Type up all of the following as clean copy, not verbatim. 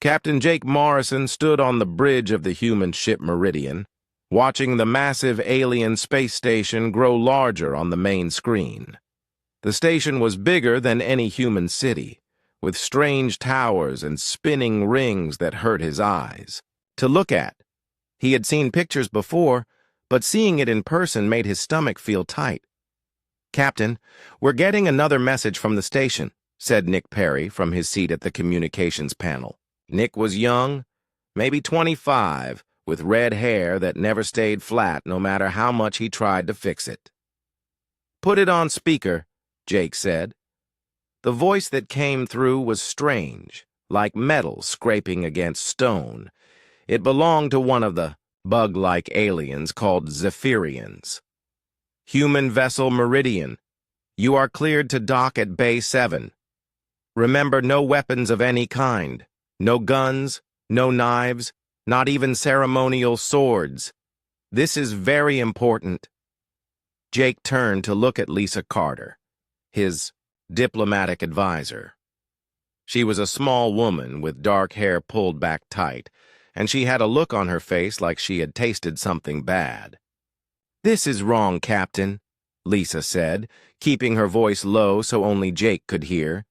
Captain Jake Morrison stood on the bridge of the human ship Meridian, watching the massive alien space station grow larger on the main screen. The station was bigger than any human city, with strange towers and spinning rings that hurt his eyes to look at. He had seen pictures before, but seeing it in person made his stomach feel tight. "Captain, we're getting another message from the station," said Nick Perry from his seat at the communications panel. Nick was young, maybe 25, with red hair that never stayed flat no matter how much he tried to fix it. "Put it on speaker," Jake said. The voice that came through was strange, like metal scraping against stone. It belonged to one of the bug-like aliens called Zephyrians. "Human vessel Meridian, you are cleared to dock at Bay 7. Remember, no weapons of any kind. No guns, no knives, not even ceremonial swords. This is very important." Jake turned to look at Lisa Carter, his diplomatic advisor. She was a small woman with dark hair pulled back tight, and she had a look on her face like she had tasted something bad. "This is wrong, Captain," Lisa said, keeping her voice low so only Jake could hear.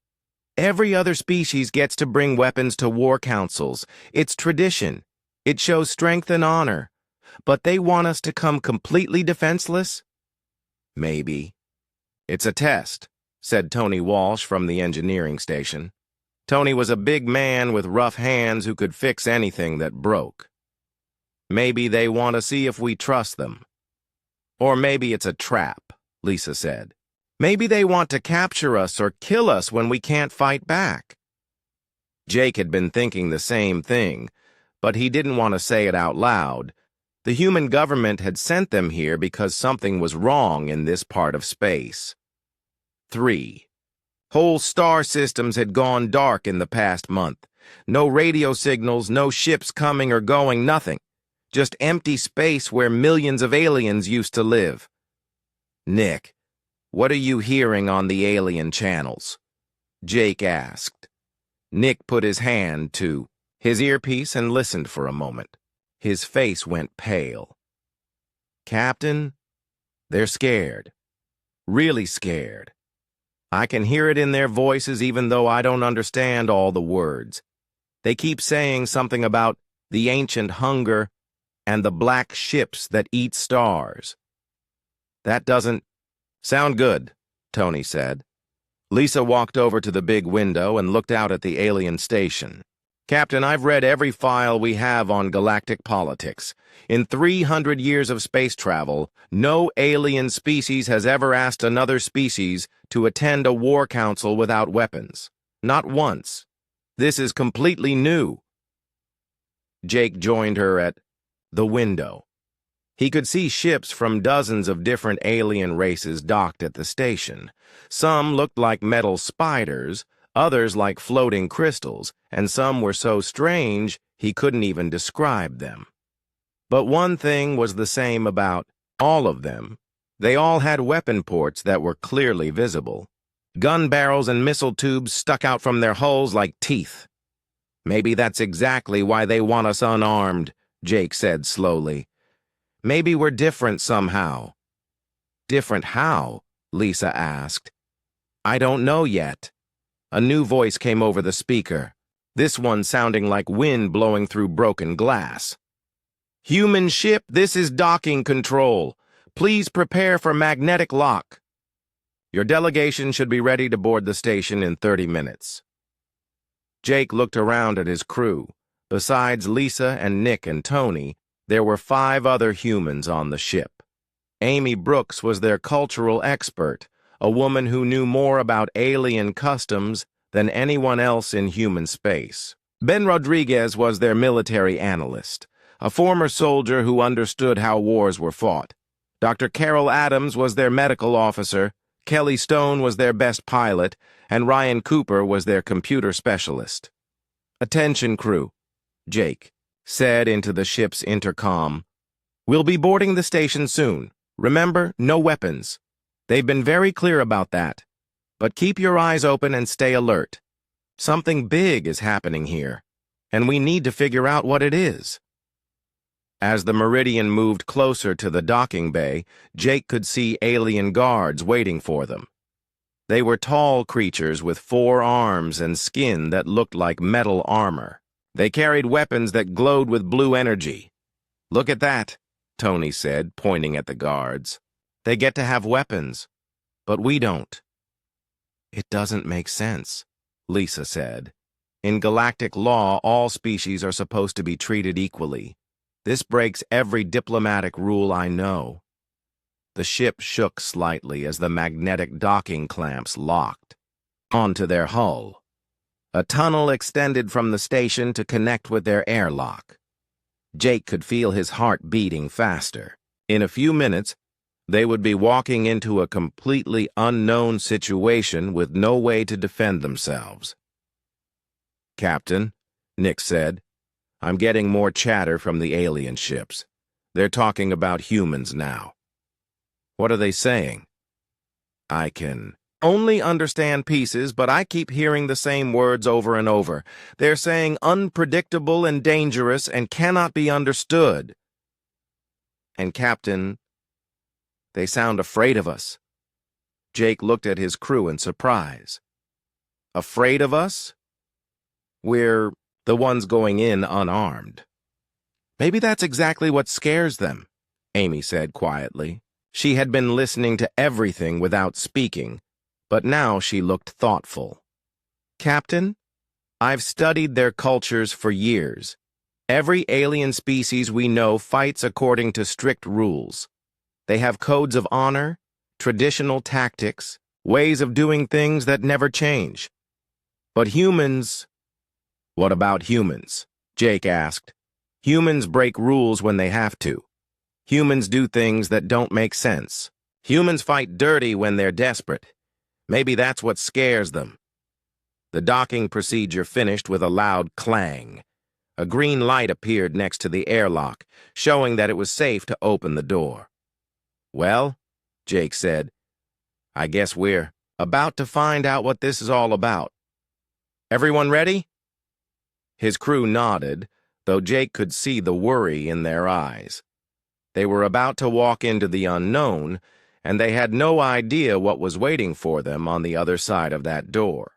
"Every other species gets to bring weapons to war councils. It's tradition. It shows strength and honor. But they want us to come completely defenseless?" "Maybe." "It's a test," said Tony Walsh from the engineering station. Tony was a big man with rough hands who could fix anything that broke. "Maybe they want to see if we trust them." "Or maybe it's a trap," Lisa said. "Maybe they want to capture us or kill us when we can't fight back." Jake had been thinking the same thing, but he didn't want to say it out loud. The human government had sent them here because something was wrong in this part of space. 3. Whole star systems had gone dark in the past month. No radio signals, no ships coming or going, nothing. Just empty space where millions of aliens used to live. "Nick, what are you hearing on the alien channels?" Jake asked. Nick put his hand to his earpiece and listened for a moment. His face went pale. "Captain, they're scared. Really scared. I can hear it in their voices even though I don't understand all the words. They keep saying something about the ancient hunger and the black ships that eat stars." "That doesn't sound good," Tony said. Lisa walked over to the big window and looked out at the alien station. "Captain, I've read every file we have on galactic politics. In 300 years of space travel, no alien species has ever asked another species to attend a war council without weapons. Not once. This is completely new." Jake joined her at the window. He could see ships from dozens of different alien races docked at the station. Some looked like metal spiders, others like floating crystals, and some were so strange he couldn't even describe them. But one thing was the same about all of them. They all had weapon ports that were clearly visible. Gun barrels and missile tubes stuck out from their hulls like teeth. "Maybe that's exactly why they want us unarmed," Jake said slowly. "Maybe we're different somehow." "Different how?" Lisa asked. "I don't know yet." A new voice came over the speaker, this one sounding like wind blowing through broken glass. "Human ship, this is docking control. Please prepare for magnetic lock. Your delegation should be ready to board the station in 30 minutes. Jake looked around at his crew. Besides Lisa and Nick and Tony, there were 5 other humans on the ship. Amy Brooks was their cultural expert, a woman who knew more about alien customs than anyone else in human space. Ben Rodriguez was their military analyst, a former soldier who understood how wars were fought. Dr. Carol Adams was their medical officer, Kelly Stone was their best pilot, and Ryan Cooper was their computer specialist. "Attention, crew," Jake said into the ship's intercom. "We'll be boarding the station soon. Remember, no weapons. They've been very clear about that. But keep your eyes open and stay alert. Something big is happening here." and we need to figure out what it is. As the Meridian moved closer to the docking bay, Jake could see alien guards waiting for them. They were tall creatures with 4 arms and skin that looked like metal armor. They carried weapons that glowed with blue energy. "Look at that," Tony said, pointing at the guards. "They get to have weapons, but we don't." "It doesn't make sense," Lisa said. "In galactic law, all species are supposed to be treated equally. This breaks every diplomatic rule I know." The ship shook slightly as the magnetic docking clamps locked onto their hull. A tunnel extended from the station to connect with their airlock. Jake could feel his heart beating faster. In a few minutes, they would be walking into a completely unknown situation with no way to defend themselves. "Captain," Nick said, "I'm getting more chatter from the alien ships. They're talking about humans now." "What are they saying?" "I can only understand pieces, but I keep hearing the same words over and over. They're saying unpredictable and dangerous and cannot be understood. And Captain, they sound afraid of us." Jake looked at his crew in surprise. "Afraid of us? We're the ones going in unarmed." "Maybe that's exactly what scares them," Amy said quietly. She had been listening to everything without speaking, but now she looked thoughtful. "Captain, I've studied their cultures for years. Every alien species we know fights according to strict rules. They have codes of honor, traditional tactics, ways of doing things that never change. But humans—" "What about humans?" Jake asked. "Humans break rules when they have to. Humans do things that don't make sense. Humans fight dirty when they're desperate. Maybe that's what scares them." The docking procedure finished with a loud clang. A green light appeared next to the airlock, showing that it was safe to open the door. "Well," Jake said, "I guess we're about to find out what this is all about. Everyone ready?" His crew nodded, though Jake could see the worry in their eyes. They were about to walk into the unknown, and they had no idea what was waiting for them on the other side of that door.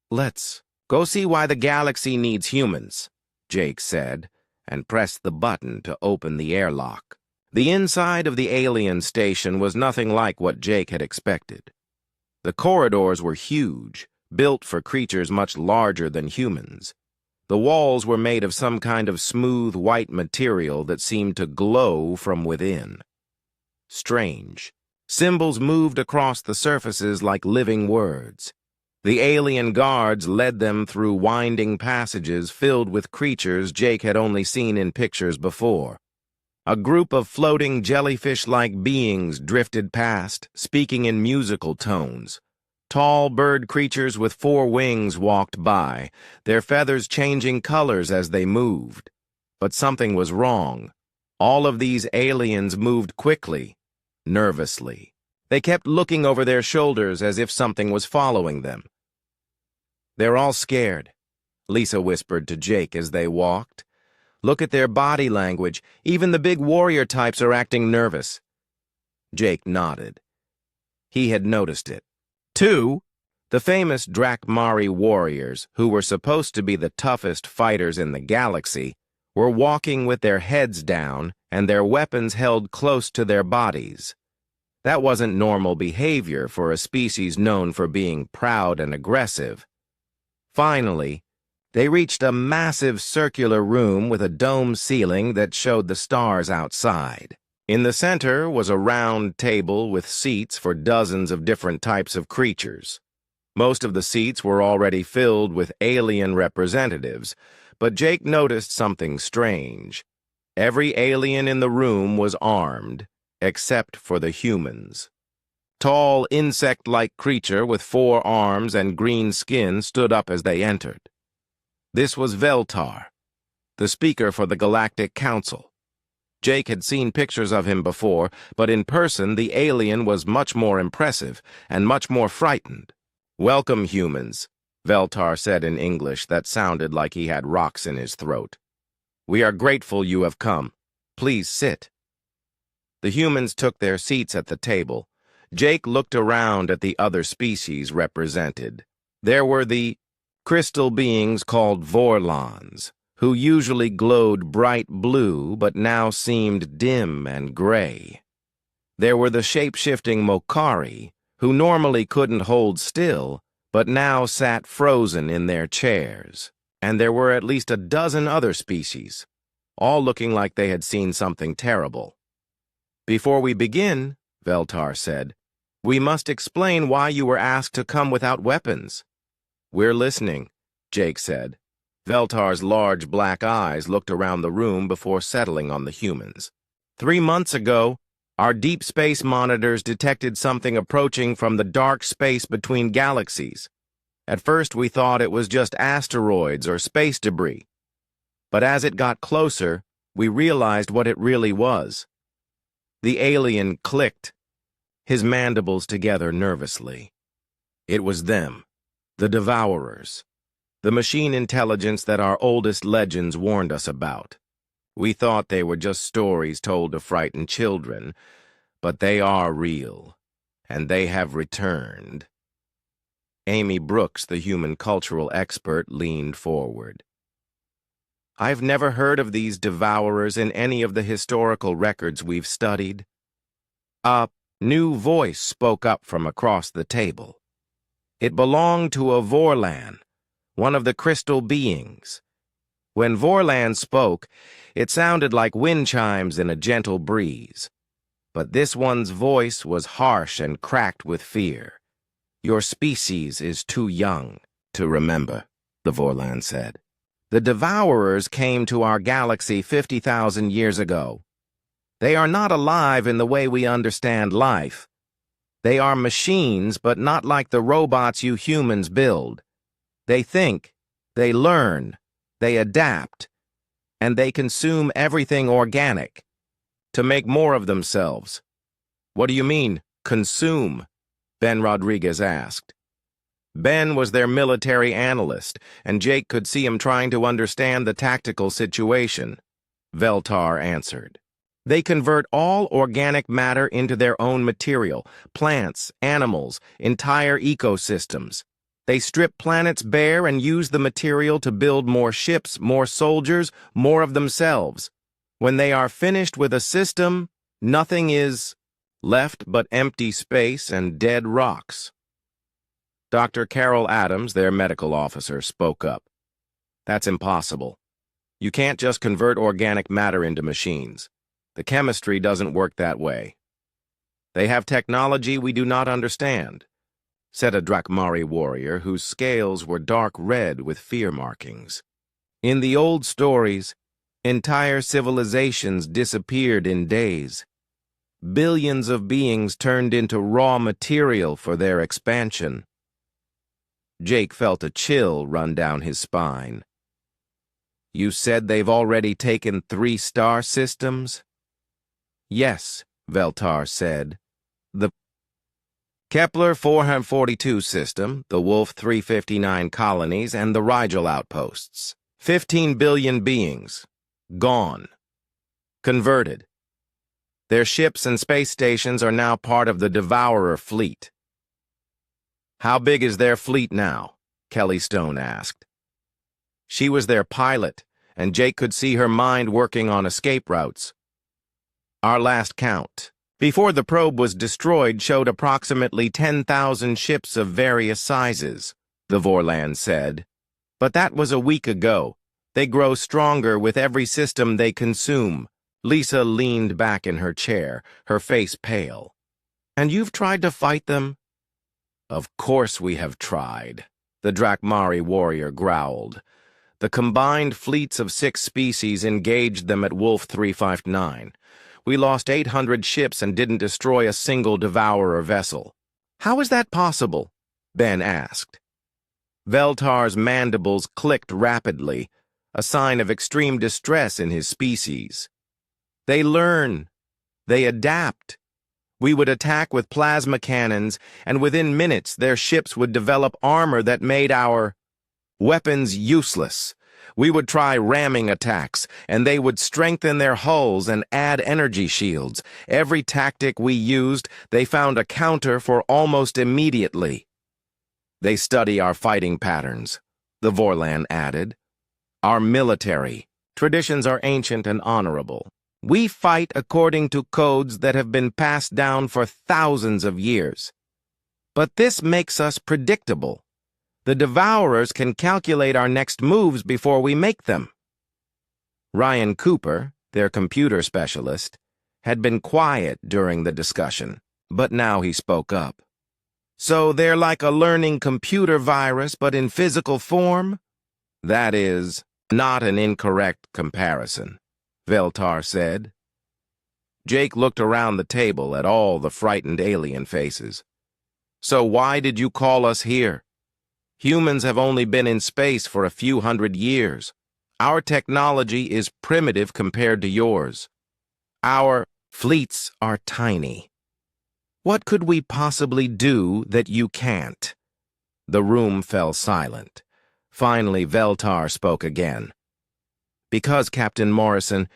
"Let's go see why the galaxy needs humans," Jake said, and pressed the button to open the airlock. The inside of the alien station was nothing like what Jake had expected. The corridors were huge, built for creatures much larger than humans. The walls were made of some kind of smooth white material that seemed to glow from within. Strange. Symbols moved across the surfaces like living words. The alien guards led them through winding passages filled with creatures Jake had only seen in pictures before. A group of floating jellyfish-like beings drifted past, speaking in musical tones. Tall bird creatures with 4 wings walked by, their feathers changing colors as they moved. But something was wrong. All of these aliens moved quickly, nervously. They kept looking over their shoulders as if something was following them. "They're all scared," Lisa whispered to Jake as they walked. "Look at their body language. Even the big warrior types are acting nervous." Jake nodded. He had noticed it. 2. The famous Drakmari warriors, who were supposed to be the toughest fighters in the galaxy, were walking with their heads down and their weapons held close to their bodies. That wasn't normal behavior for a species known for being proud and aggressive. Finally, they reached a massive circular room with a dome ceiling that showed the stars outside. In the center was a round table with seats for dozens of different types of creatures. Most of the seats were already filled with alien representatives, but Jake noticed something strange. Every alien in the room was armed, except for the humans. Tall, insect-like creature with 4 arms and green skin stood up as they entered. This was Veltar, the speaker for the Galactic Council. Jake had seen pictures of him before, but in person the alien was much more impressive and much more frightened. "Welcome, humans," Veltar said in English that sounded like he had rocks in his throat. "We are grateful you have come. Please sit." The humans took their seats at the table. Jake looked around at the other species represented. There were the crystal beings called Vorlons, who usually glowed bright blue but now seemed dim and gray. There were the shape-shifting Mokari, who normally couldn't hold still, but now sat frozen in their chairs. And there were at least a dozen other species, all looking like they had seen something terrible. "Before we begin," Veltar said, "we must explain why you were asked to come without weapons." "We're listening," Jake said. Veltar's large black eyes looked around the room before settling on the humans. 3 months ago, our deep space monitors detected something approaching from the dark space between galaxies. At first, we thought it was just asteroids or space debris. But as it got closer, we realized what it really was. The alien clicked, his mandibles together nervously. It was them, the Devourers, the machine intelligence that our oldest legends warned us about. We thought they were just stories told to frighten children, but they are real, and they have returned. Amy Brooks, the human cultural expert, leaned forward. "I've never heard of these Devourers in any of the historical records we've studied." A new voice spoke up from across the table. It belonged to a Vorlan, one of the crystal beings. When Vorlan spoke, it sounded like wind chimes in a gentle breeze. But this one's voice was harsh and cracked with fear. "Your species is too young to remember," the Vorlan said. "The Devourers came to our galaxy 50,000 years ago. They are not alive in the way we understand life. They are machines, but not like the robots you humans build. They think, they learn, they adapt, and they consume everything organic to make more of themselves." "What do you mean, consume?" Ben Rodriguez asked. Ben was their military analyst, and Jake could see him trying to understand the tactical situation. Veltar answered. "They convert all organic matter into their own material, plants, animals, entire ecosystems. They strip planets bare and use the material to build more ships, more soldiers, more of themselves. When they are finished with a system, nothing is left but empty space and dead rocks." Dr. Carol Adams, their medical officer, spoke up. "That's impossible. You can't just convert organic matter into machines. The chemistry doesn't work that way. They have technology we do not understand," said a Drakmari warrior whose scales were dark red with fear markings. "In the old stories, entire civilizations disappeared in days. Billions of beings turned into raw material for their expansion." Jake felt a chill run down his spine. "You said they've already taken 3 star systems?" "Yes," Veltar said. "The Kepler 442 system, the Wolf 359 colonies, and the Rigel outposts. 15 billion beings. Gone. Converted. Their ships and space stations are now part of the Devourer fleet." "How big is their fleet now?" Kelly Stone asked. She was their pilot, and Jake could see her mind working on escape routes. "Our last count, before the probe was destroyed, showed approximately 10,000 ships of various sizes," the Vorlan said. "But that was a week ago. They grow stronger with every system they consume." Lisa leaned back in her chair, her face pale. "And you've tried to fight them?" "Of course we have tried," the Drakmari warrior growled. "The combined fleets of 6 species engaged them at Wolf 359. We lost 800 ships and didn't destroy a single Devourer vessel." "How is that possible?" Ben asked. Veltar's mandibles clicked rapidly, a sign of extreme distress in his species. "They learn. They adapt. We would attack with plasma cannons, and within minutes their ships would develop armor that made our weapons useless. We would try ramming attacks, and they would strengthen their hulls and add energy shields. Every tactic we used, they found a counter for almost immediately. They study our fighting patterns, the Vorlan added. Our military traditions are ancient and honorable. We fight according to codes that have been passed down for thousands of years. But this makes us predictable. The Devourers can calculate our next moves before we make them. Ryan Cooper, their computer specialist, had been quiet during the discussion, but now he spoke up. So they're like a learning computer virus, but in physical form? That is not an incorrect comparison, Veltar said. Jake looked around the table at all the frightened alien faces. So why did you call us here? Humans have only been in space for a few hundred years. Our technology is primitive compared to yours. Our fleets are tiny. What could we possibly do that you can't? The room fell silent. Finally, Veltar spoke again. Because, Captain Morrison,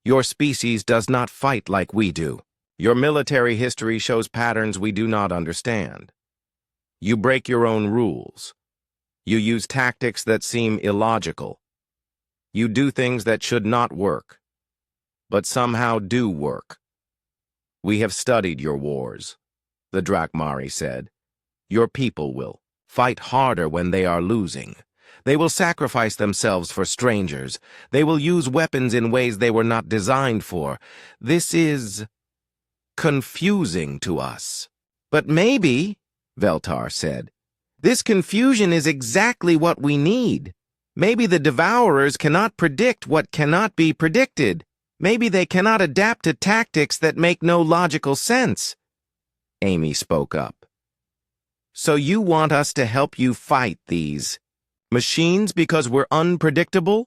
your species does not fight like we do. Your military history shows patterns we do not understand. You break your own rules. You use tactics that seem illogical. You do things that should not work, but somehow do work. We have studied your wars, the Drakmari said. Your people will fight harder when they are losing. They will sacrifice themselves for strangers. They will use weapons in ways they were not designed for. This is confusing to us. But maybe, Veltar said, this confusion is exactly what we need. Maybe the Devourers cannot predict what cannot be predicted. Maybe they cannot adapt to tactics that make no logical sense. Amy spoke up. So you want us to help you fight these machines because we're unpredictable?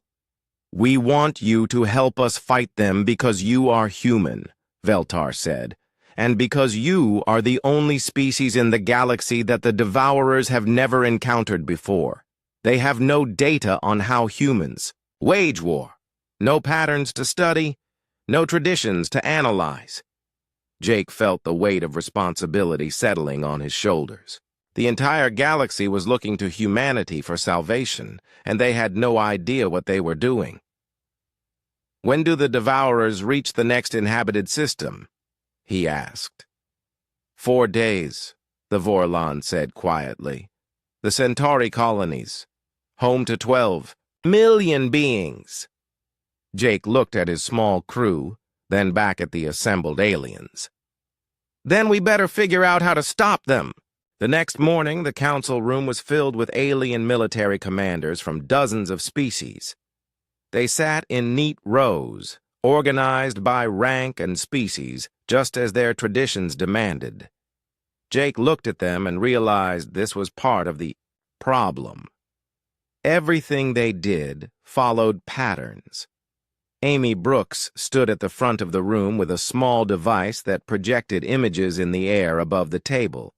We want you to help us fight them because you are human, Veltar said, and because you are the only species in the galaxy that the Devourers have never encountered before. They have no data on how humans wage war, no patterns to study, no traditions to analyze. Jake felt the weight of responsibility settling on his shoulders. The entire galaxy was looking to humanity for salvation, and they had no idea what they were doing. When do the Devourers reach the next inhabited system? He asked. 4 days, the Vorlan said quietly. The Centauri colonies, home to 12 million beings. Jake looked at his small crew, then back at the assembled aliens. Then we better figure out how to stop them. The next morning, the council room was filled with alien military commanders from dozens of species. They sat in neat rows, organized by rank and species, just as their traditions demanded. Jake looked at them and realized this was part of the problem. Everything they did followed patterns. Amy Brooks stood at the front of the room with a small device that projected images in the air above the table.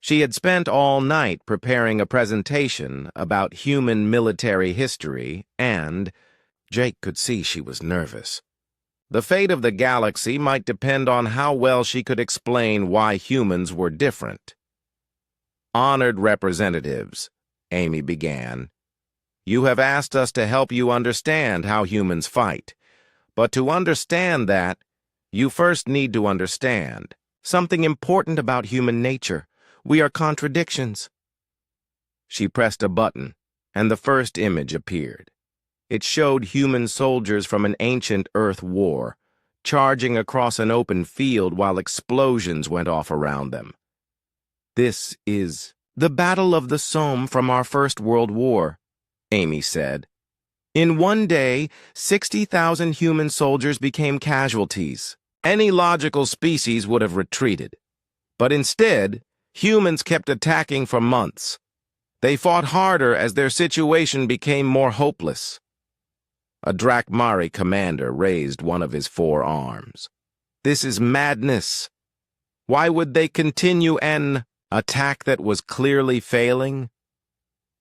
She had spent all night preparing a presentation about human military history and, Jake could see she was nervous. The fate of the galaxy might depend on how well she could explain why humans were different. Honored representatives, Amy began, you have asked us to help you understand how humans fight. But to understand that, you first need to understand something important about human nature. We are contradictions. She pressed a button, and the first image appeared. It showed human soldiers from an ancient Earth war, charging across an open field while explosions went off around them. This is the Battle of the Somme from our First World War, Amy said. In one day, 60,000 human soldiers became casualties. Any logical species would have retreated. But instead, humans kept attacking for months. They fought harder as their situation became more hopeless. A Drakmari commander raised one of his 4 arms. This is madness. Why would they continue an attack that was clearly failing?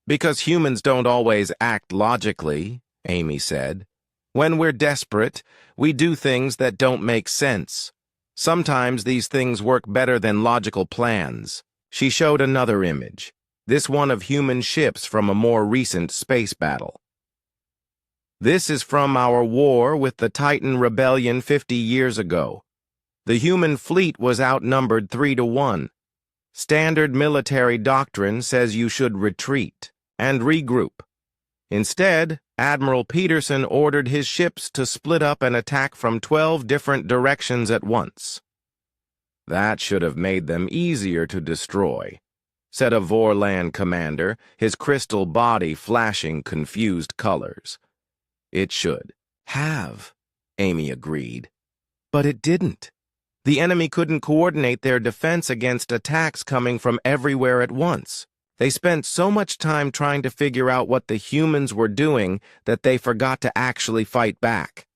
Because humans don't always act logically, Amy said. When we're desperate, we do things that don't make sense. Sometimes these things work better than logical plans. She showed another image, this one of human ships from a more recent space battle. This is from our war with the Titan Rebellion 50 years ago. The human fleet was outnumbered 3-1. Standard military doctrine says you should retreat and regroup. Instead, Admiral Peterson ordered his ships to split up and attack from 12 different directions at once. That should have made them easier to destroy, said a Vorland commander, his crystal body flashing confused colors. It should have, Amy agreed. But it didn't. The enemy couldn't coordinate their defense against attacks coming from everywhere at once. They spent so much time trying to figure out what the humans were doing that they forgot to actually fight back.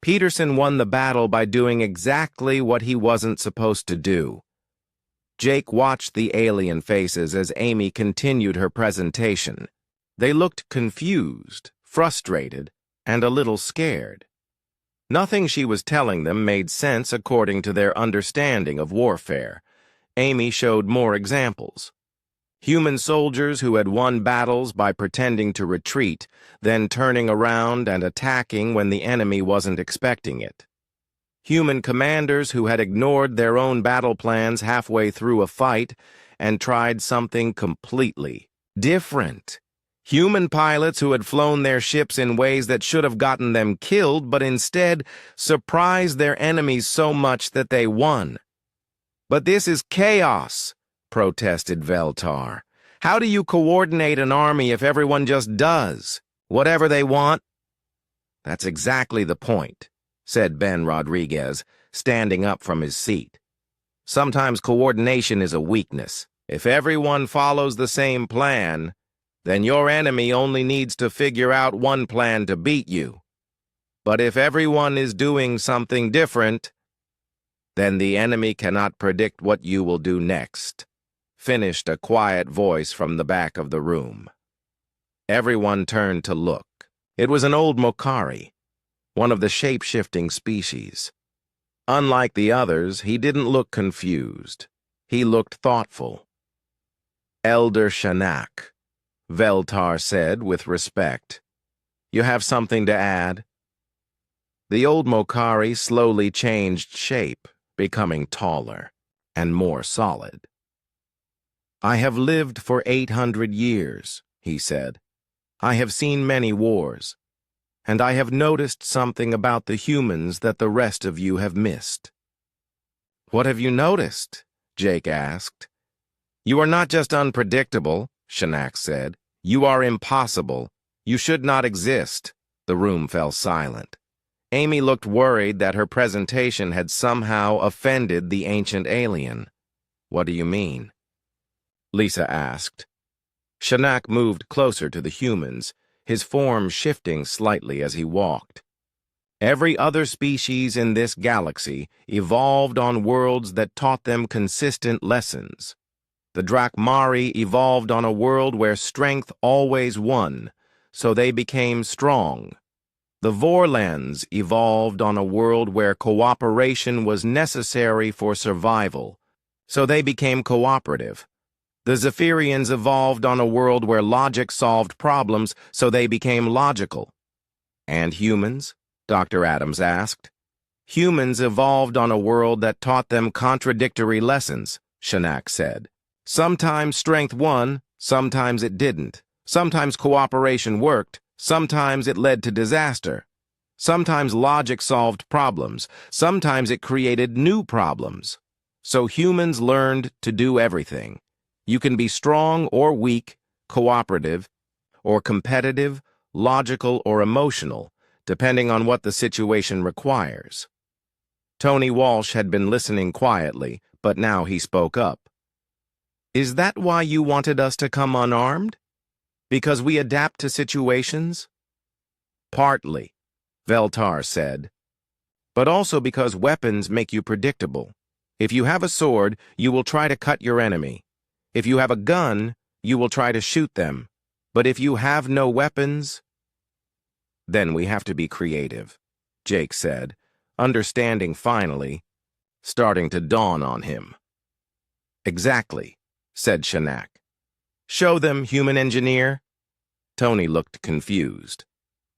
Peterson won the battle by doing exactly what he wasn't supposed to do. Jake watched the alien faces as Amy continued her presentation. They looked confused, frustrated, and a little scared. Nothing she was telling them made sense according to their understanding of warfare. Amy showed more examples. Human soldiers who had won battles by pretending to retreat, then turning around and attacking when the enemy wasn't expecting it. Human commanders who had ignored their own battle plans halfway through a fight and tried something completely different. Human pilots who had flown their ships in ways that should have gotten them killed, but instead surprised their enemies so much that they won. "But this is chaos," protested Veltar. "How do you coordinate an army if everyone just does whatever they want?" "That's exactly the point," said Ben Rodriguez, standing up from his seat. "Sometimes coordination is a weakness. If everyone follows the same plan, then your enemy only needs to figure out one plan to beat you. But if everyone is doing something different, then the enemy cannot predict what you will do next," finished a quiet voice from the back of the room. Everyone turned to look. It was an old Mokari, one of the shape-shifting species. Unlike the others, he didn't look confused. He looked thoughtful. "Elder Shanak," Veltar said with respect. "You have something to add?" The old Mokari slowly changed shape, becoming taller and more solid. "I have lived for 800 years, he said. "I have seen many wars, and I have noticed something about the humans that the rest of you have missed." "What have you noticed?" Jake asked. "You are not just unpredictable," Shanak said. "You are impossible. You should not exist." The room fell silent. Amy looked worried that her presentation had somehow offended the ancient alien. "What do you mean?" Lisa asked. Shanak moved closer to the humans, his form shifting slightly as he walked. "Every other species in this galaxy evolved on worlds that taught them consistent lessons. The Drakmari evolved on a world where strength always won, so they became strong. The Vorlands evolved on a world where cooperation was necessary for survival, so they became cooperative. The Zephyrians evolved on a world where logic solved problems, so they became logical." "And humans?" Dr. Adams asked. "Humans evolved on a world that taught them contradictory lessons," Shanak said. "Sometimes strength won, sometimes it didn't. Sometimes cooperation worked, sometimes it led to disaster. Sometimes logic solved problems, sometimes it created new problems. So humans learned to do everything. You can be strong or weak, cooperative, or competitive, logical or emotional, depending on what the situation requires." Tony Walsh had been listening quietly, but now he spoke up. "Is that why you wanted us to come unarmed? Because we adapt to situations?" "Partly," Veltar said. "But also because weapons make you predictable. If you have a sword, you will try to cut your enemy. If you have a gun, you will try to shoot them. But if you have no weapons, then we have to be creative, Jake said, understanding finally, starting to dawn on him. Exactly, said Shanak. Show them, human engineer. Tony looked confused.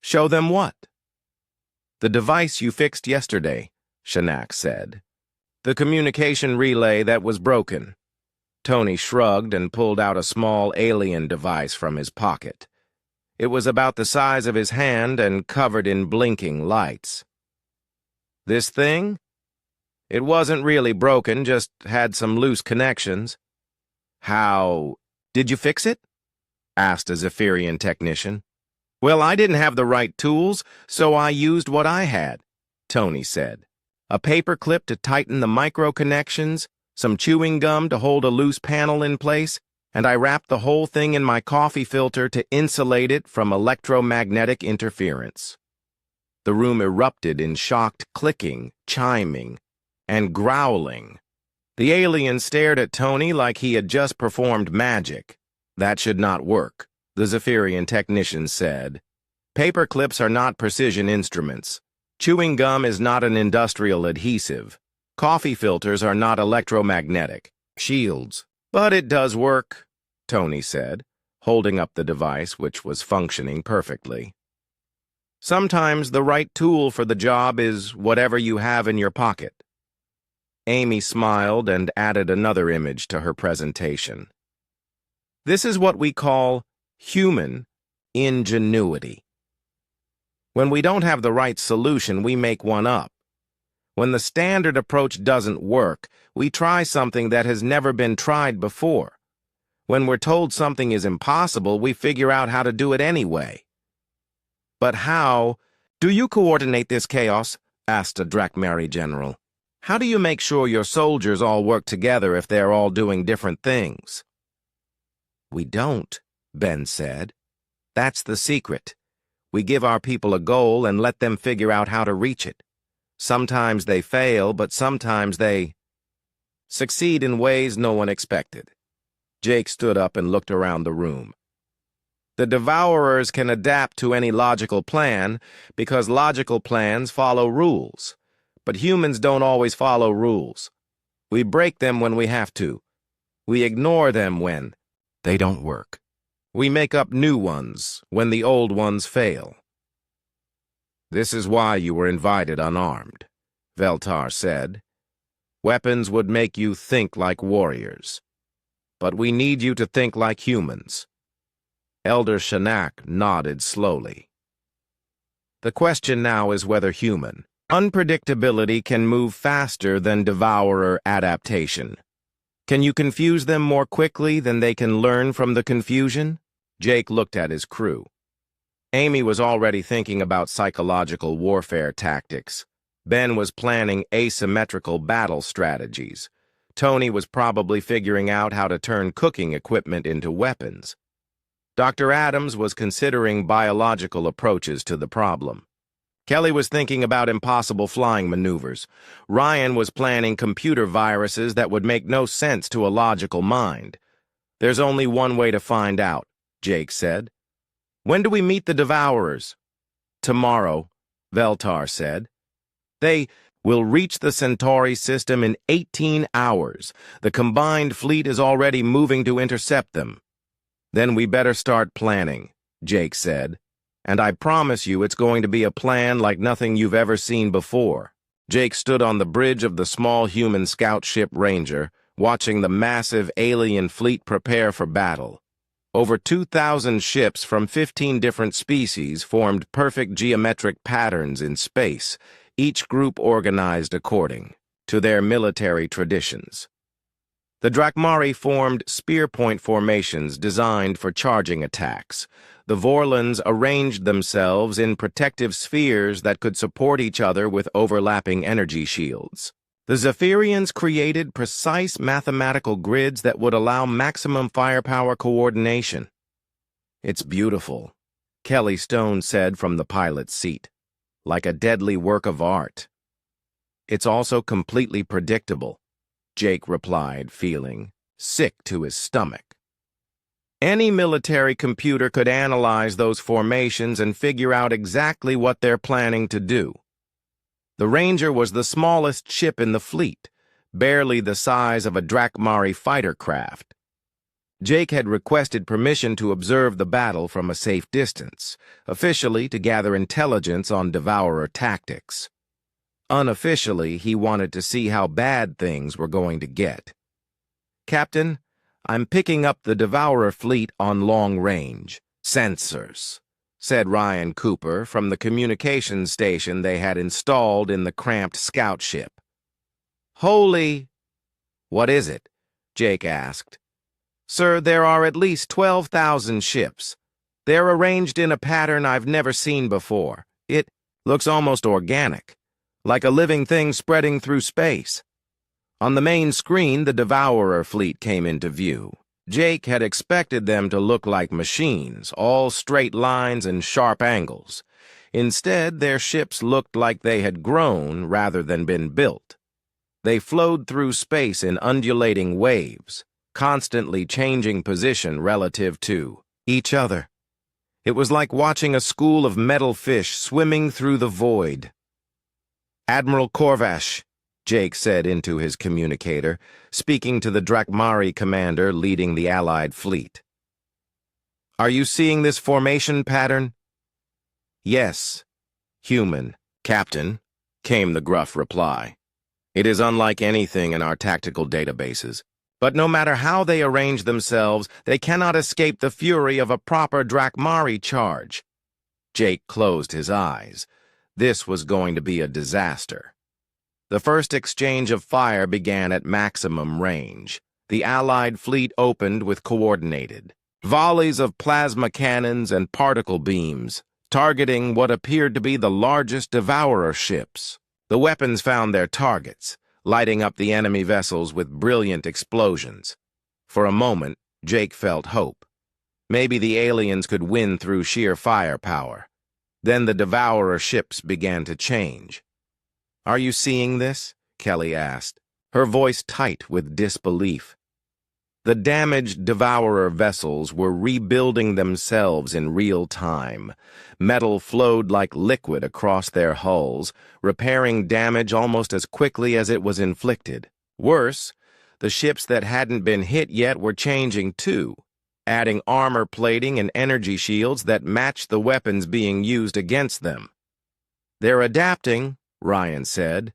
Show them what? The device you fixed yesterday, Shanak said. The communication relay that was broken. Tony shrugged and pulled out a small alien device from his pocket. It was about the size of his hand and covered in blinking lights. This thing? It wasn't really broken, just had some loose connections. How did you fix it? Asked a Zephyrian technician. Well, I didn't have the right tools, so I used what I had, Tony said. A paper clip to tighten the micro connections, some chewing gum to hold a loose panel in place, and I wrapped the whole thing in my coffee filter to insulate it from electromagnetic interference. The room erupted in shocked clicking, chiming, and growling. The alien stared at Tony like he had just performed magic. That should not work, the Zephyrian technician said. Paper clips are not precision instruments. Chewing gum is not an industrial adhesive. Coffee filters are not electromagnetic shields. But it does work, Tony said, holding up the device, which was functioning perfectly. Sometimes the right tool for the job is whatever you have in your pocket. Amy smiled and added another image to her presentation. This is what we call human ingenuity. When we don't have the right solution, we make one up. When the standard approach doesn't work, we try something that has never been tried before. When we're told something is impossible, we figure out how to do it anyway. But how do you coordinate this chaos? Asked a Drakmari general. How do you make sure your soldiers all work together if they're all doing different things? We don't, Ben said. That's the secret. We give our people a goal and let them figure out how to reach it. Sometimes they fail, but sometimes they succeed in ways no one expected. Jake stood up and looked around the room. The Devourers can adapt to any logical plan because logical plans follow rules. But humans don't always follow rules. We break them when we have to. We ignore them when they don't work. We make up new ones when the old ones fail. This is why you were invited unarmed, Veltar said. Weapons would make you think like warriors. But we need you to think like humans. Elder Shanak nodded slowly. The question now is whether human unpredictability can move faster than Devourer adaptation. Can you confuse them more quickly than they can learn from the confusion? Jake looked at his crew. Amy was already thinking about psychological warfare tactics. Ben was planning asymmetrical battle strategies. Tony was probably figuring out how to turn cooking equipment into weapons. Dr. Adams was considering biological approaches to the problem. Kelly was thinking about impossible flying maneuvers. Ryan was planning computer viruses that would make no sense to a logical mind. There's only one way to find out, Jake said. When do we meet the Devourers? Tomorrow, Veltar said. They will reach the Centauri system in 18 hours. The combined fleet is already moving to intercept them. Then we better start planning, Jake said. And I promise you it's going to be a plan like nothing you've ever seen before. Jake stood on the bridge of the small human scout ship Ranger, watching the massive alien fleet prepare for battle. Over 2,000 ships from 15 different species formed perfect geometric patterns in space, each group organized according to their military traditions. The Drakmari formed spear-point formations designed for charging attacks. The Vorlons arranged themselves in protective spheres that could support each other with overlapping energy shields. The Zephyrians created precise mathematical grids that would allow maximum firepower coordination. It's beautiful, Kelly Stone said from the pilot's seat, like a deadly work of art. It's also completely predictable. Jake replied, feeling sick to his stomach. Any military computer could analyze those formations and figure out exactly what they're planning to do. The Ranger was the smallest ship in the fleet, barely the size of a Drakmari fighter craft. Jake had requested permission to observe the battle from a safe distance, officially to gather intelligence on Devourer tactics. Unofficially, he wanted to see how bad things were going to get. "Captain, I'm picking up the Devourer fleet on long-range sensors," said Ryan Cooper from the communications station they had installed in the cramped scout ship. "Holy—" "What is it?" Jake asked. "Sir, there are at least 12,000 ships. They're arranged in a pattern I've never seen before. It looks almost organic, like a living thing spreading through space." On the main screen, the Devourer fleet came into view. Jake had expected them to look like machines, all straight lines and sharp angles. Instead, their ships looked like they had grown rather than been built. They flowed through space in undulating waves, constantly changing position relative to each other. It was like watching a school of metal fish swimming through the void. "Admiral Corvash," Jake said into his communicator, speaking to the Drakmari commander leading the Allied fleet. "Are you seeing this formation pattern?" "Yes, human, Captain," came the gruff reply. "It is unlike anything in our tactical databases. But no matter how they arrange themselves, they cannot escape the fury of a proper Drakmari charge." Jake closed his eyes. This was going to be a disaster. The first exchange of fire began at maximum range. The Allied fleet opened with coordinated volleys of plasma cannons and particle beams, targeting what appeared to be the largest Devourer ships. The weapons found their targets, lighting up the enemy vessels with brilliant explosions. For a moment, Jake felt hope. Maybe the aliens could win through sheer firepower. Then the Devourer ships began to change. "Are you seeing this?" Kelly asked, her voice tight with disbelief. The damaged Devourer vessels were rebuilding themselves in real time. Metal flowed like liquid across their hulls, repairing damage almost as quickly as it was inflicted. Worse, the ships that hadn't been hit yet were changing too, adding armor plating and energy shields that matched the weapons being used against them. "They're adapting," Ryan said.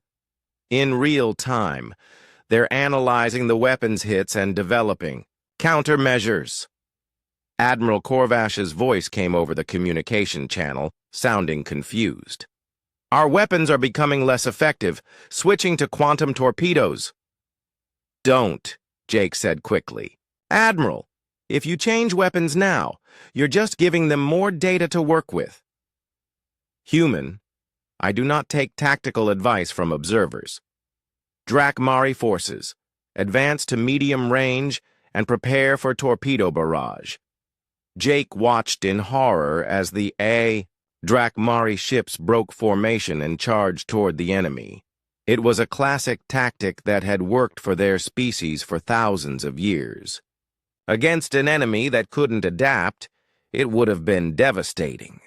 "In real time. They're analyzing the weapons hits and developing countermeasures." Admiral Corvash's voice came over the communication channel, sounding confused. "Our weapons are becoming less effective, switching to quantum torpedoes." "Don't," Jake said quickly. "Admiral, if you change weapons now, you're just giving them more data to work with." "Human, I do not take tactical advice from observers. Drakmari forces, advance to medium range and prepare for torpedo barrage." Jake watched in horror as the Drakmari ships broke formation and charged toward the enemy. It was a classic tactic that had worked for their species for thousands of years. Against an enemy that couldn't adapt, it would have been devastating.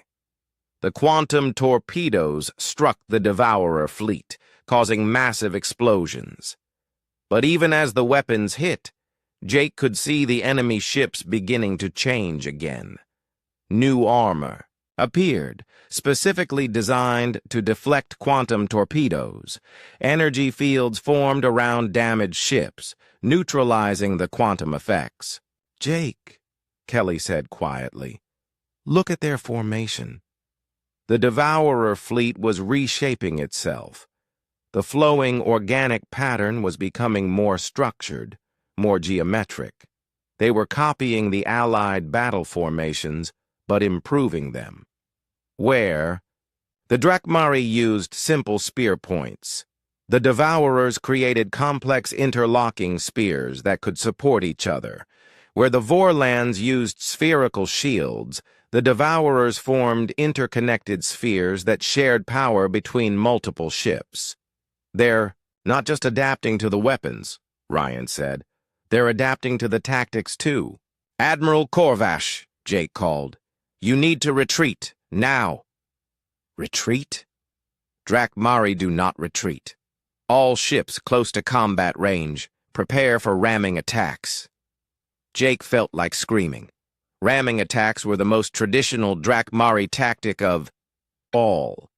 The quantum torpedoes struck the Devourer fleet, causing massive explosions. But even as the weapons hit, Jake could see the enemy ships beginning to change again. New armor appeared, specifically designed to deflect quantum torpedoes. Energy fields formed around damaged ships, neutralizing the quantum effects. "Jake," Kelly said quietly, "look at their formation." The Devourer fleet was reshaping itself. The flowing organic pattern was becoming more structured, more geometric. They were copying the Allied battle formations, but improving them. Where? The Drakmari used simple spear points. The Devourers created complex interlocking spears that could support each other. Where the Vorlands used spherical shields, the Devourers formed interconnected spheres that shared power between multiple ships. They're not just adapting to the weapons, Ryan said. "They're adapting to the tactics, too." "Admiral Corvash," Jake called. "You need to retreat, now." Retreat? Drakmari do not retreat. All ships close to combat range, prepare for ramming attacks. Jake felt like screaming. Ramming attacks were the most traditional Drakmari tactic of all.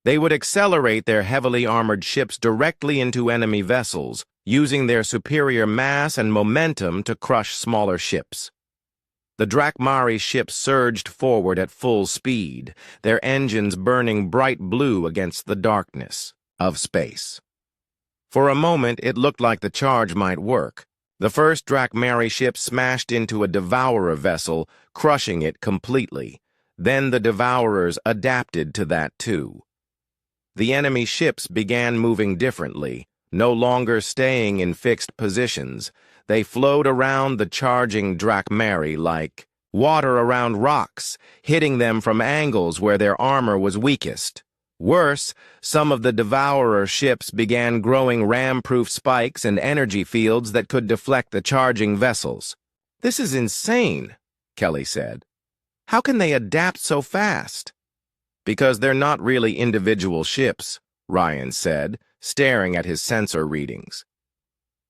They would accelerate their heavily armored ships directly into enemy vessels, using their superior mass and momentum to crush smaller ships. The Drakmari ships surged forward at full speed, their engines burning bright blue against the darkness of space. For a moment, it looked like the charge might work. The first Drakmari ship smashed into a Devourer vessel, crushing it completely. Then the Devourers adapted to that too. The enemy ships began moving differently, no longer staying in fixed positions. They flowed around the charging Drakmari like water around rocks, hitting them from angles where their armor was weakest. Worse, some of the Devourer ships began growing ram-proof spikes and energy fields that could deflect the charging vessels. "This is insane," Kelly said. "How can they adapt so fast?" "Because they're not really individual ships," Ryan said, staring at his sensor readings.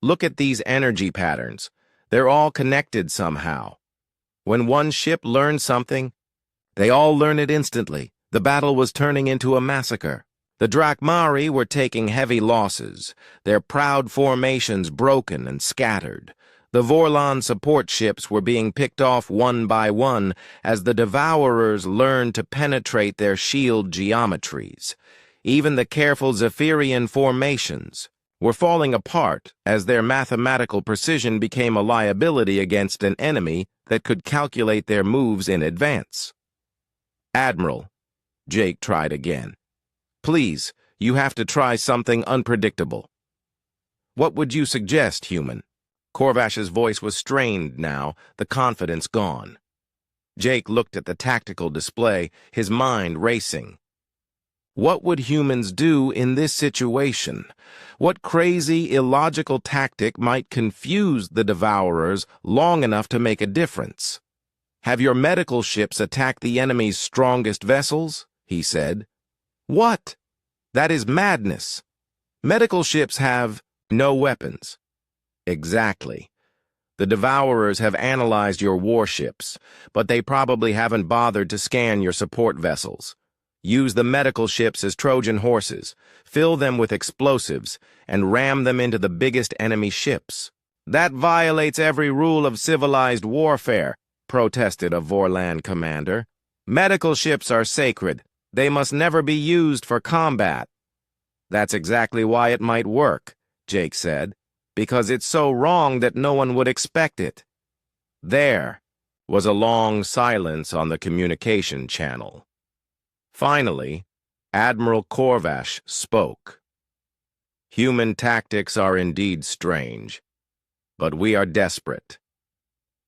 "Look at these energy patterns. They're all connected somehow. When one ship learns something, they all learn it instantly. The battle was turning into a massacre. The Drakmari were taking heavy losses, their proud formations broken and scattered. The Vorlon support ships were being picked off one by one as the Devourers learned to penetrate their shield geometries. Even the careful Zephyrian formations were falling apart as their mathematical precision became a liability against an enemy that could calculate their moves in advance. "Admiral," Jake tried again. "Please, you have to try something unpredictable." "What would you suggest, human?" Corvash's voice was strained now, the confidence gone. Jake looked at the tactical display, his mind racing. What would humans do in this situation? What crazy, illogical tactic might confuse the Devourers long enough to make a difference? "Have your medical ships attack the enemy's strongest vessels?" he said. "What? That is madness. Medical ships have no weapons." "Exactly. The Devourers have analyzed your warships, but they probably haven't bothered to scan your support vessels. Use the medical ships as Trojan horses, fill them with explosives, and ram them into the biggest enemy ships." "That violates every rule of civilized warfare," protested a Vorlan commander. "Medical ships are sacred. They must never be used for combat." "That's exactly why it might work," Jake said, "because it's so wrong that no one would expect it." There was a long silence on the communication channel. Finally, Admiral Corvash spoke. "Human tactics are indeed strange, but we are desperate.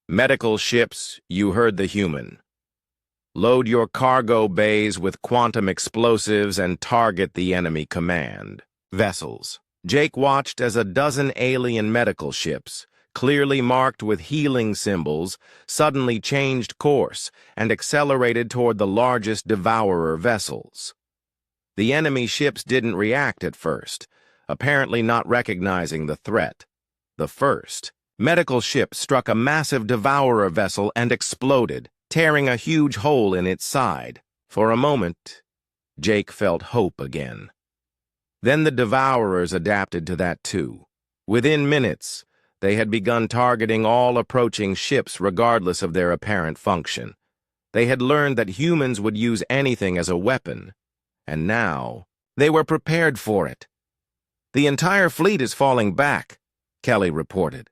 Medical ships, you heard the human. Load your cargo bays with quantum explosives and target the enemy command vessels." Jake watched as a dozen alien medical ships, clearly marked with healing symbols, suddenly changed course and accelerated toward the largest Devourer vessels. The enemy ships didn't react at first, apparently not recognizing the threat. The first medical ship struck a massive Devourer vessel and exploded, tearing a huge hole in its side. For a moment, Jake felt hope again. Then the Devourers adapted to that too. Within minutes, they had begun targeting all approaching ships regardless of their apparent function. They had learned that humans would use anything as a weapon, and now they were prepared for it. "The entire fleet is falling back," Kelly reported.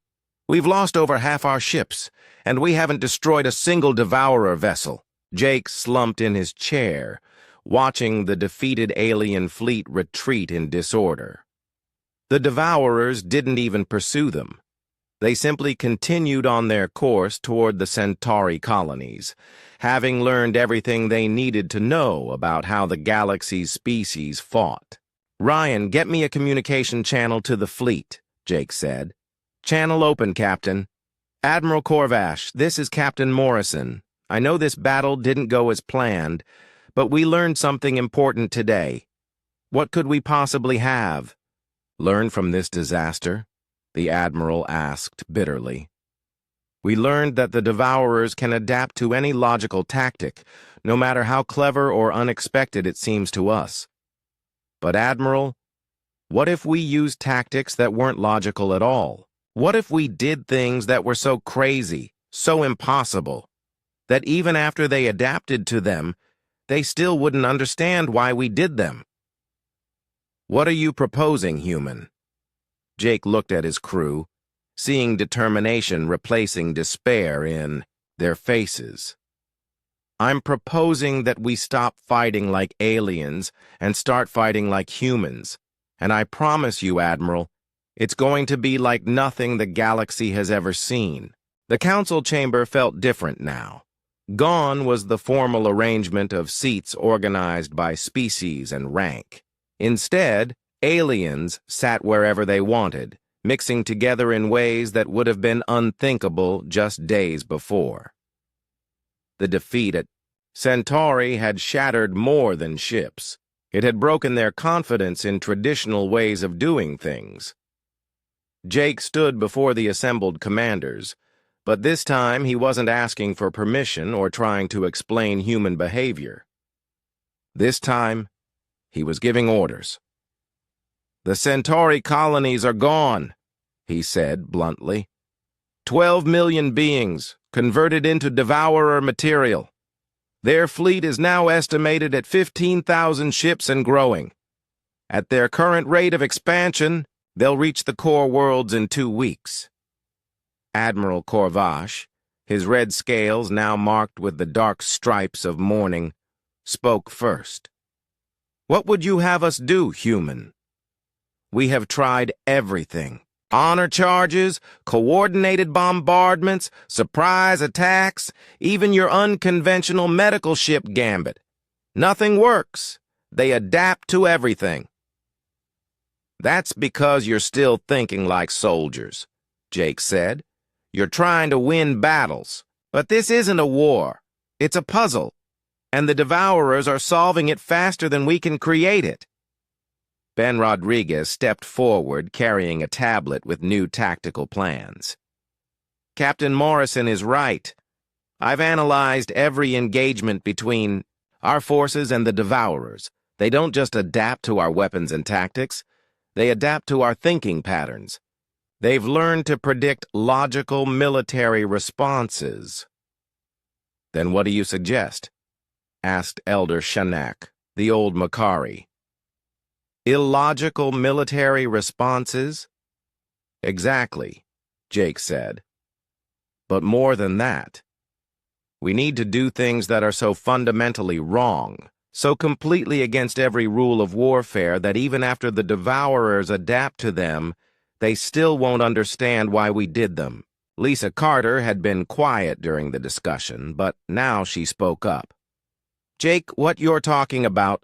"We've lost over half our ships, and we haven't destroyed a single Devourer vessel." Jake slumped in his chair, watching the defeated alien fleet retreat in disorder. The Devourers didn't even pursue them. They simply continued on their course toward the Centauri colonies, having learned everything they needed to know about how the galaxy's species fought. "Ryan, get me a communication channel to the fleet," Jake said. "Channel open, Captain. Admiral Corvash, this is Captain Morrison. I know this battle didn't go as planned, but we learned something important today. What could we possibly have?" "Learn from this disaster?" the Admiral asked bitterly. "We learned that the Devourers can adapt to any logical tactic, no matter how clever or unexpected it seems to us. But, Admiral, what if we used tactics that weren't logical at all? What if we did things that were so crazy, so impossible, that even after they adapted to them, they still wouldn't understand why we did them?" "What are you proposing, human?" Jake looked at his crew, seeing determination replacing despair in their faces. "I'm proposing that we stop fighting like aliens and start fighting like humans, and I promise you, Admiral, it's going to be like nothing the galaxy has ever seen." The council chamber felt different now. Gone was the formal arrangement of seats organized by species and rank. Instead, aliens sat wherever they wanted, mixing together in ways that would have been unthinkable just days before. The defeat at Centauri had shattered more than ships. It had broken their confidence in traditional ways of doing things. Jake stood before the assembled commanders, but this time he wasn't asking for permission or trying to explain human behavior. This time, he was giving orders. "The Centauri colonies are gone," he said bluntly. 12 million beings converted into devourer material. Their fleet is now estimated at 15,000 ships and growing. At their current rate of expansion, they'll reach the core worlds in 2 weeks. Admiral Corvash, his red scales now marked with the dark stripes of mourning, spoke first. "What would you have us do, human? We have tried everything. Honor charges, coordinated bombardments, surprise attacks, even your unconventional medical ship gambit. Nothing works. They adapt to everything." "That's because you're still thinking like soldiers," Jake said. "You're trying to win battles. But this isn't a war. It's a puzzle. And the Devourers are solving it faster than we can create it." Ben Rodriguez stepped forward, carrying a tablet with new tactical plans. "Captain Morrison is right. I've analyzed every engagement between our forces and the Devourers. They don't just adapt to our weapons and tactics. They adapt to our thinking patterns. They've learned to predict logical military responses." "Then what do you suggest?" asked Elder Shanak, the old Makari. "Illogical military responses?" "Exactly," Jake said. "But more than that. We need to do things that are so fundamentally wrong, so completely against every rule of warfare that even after the Devourers adapt to them, they still won't understand why we did them." Lisa Carter had been quiet during the discussion, but now she spoke up. "Jake, what you're talking about,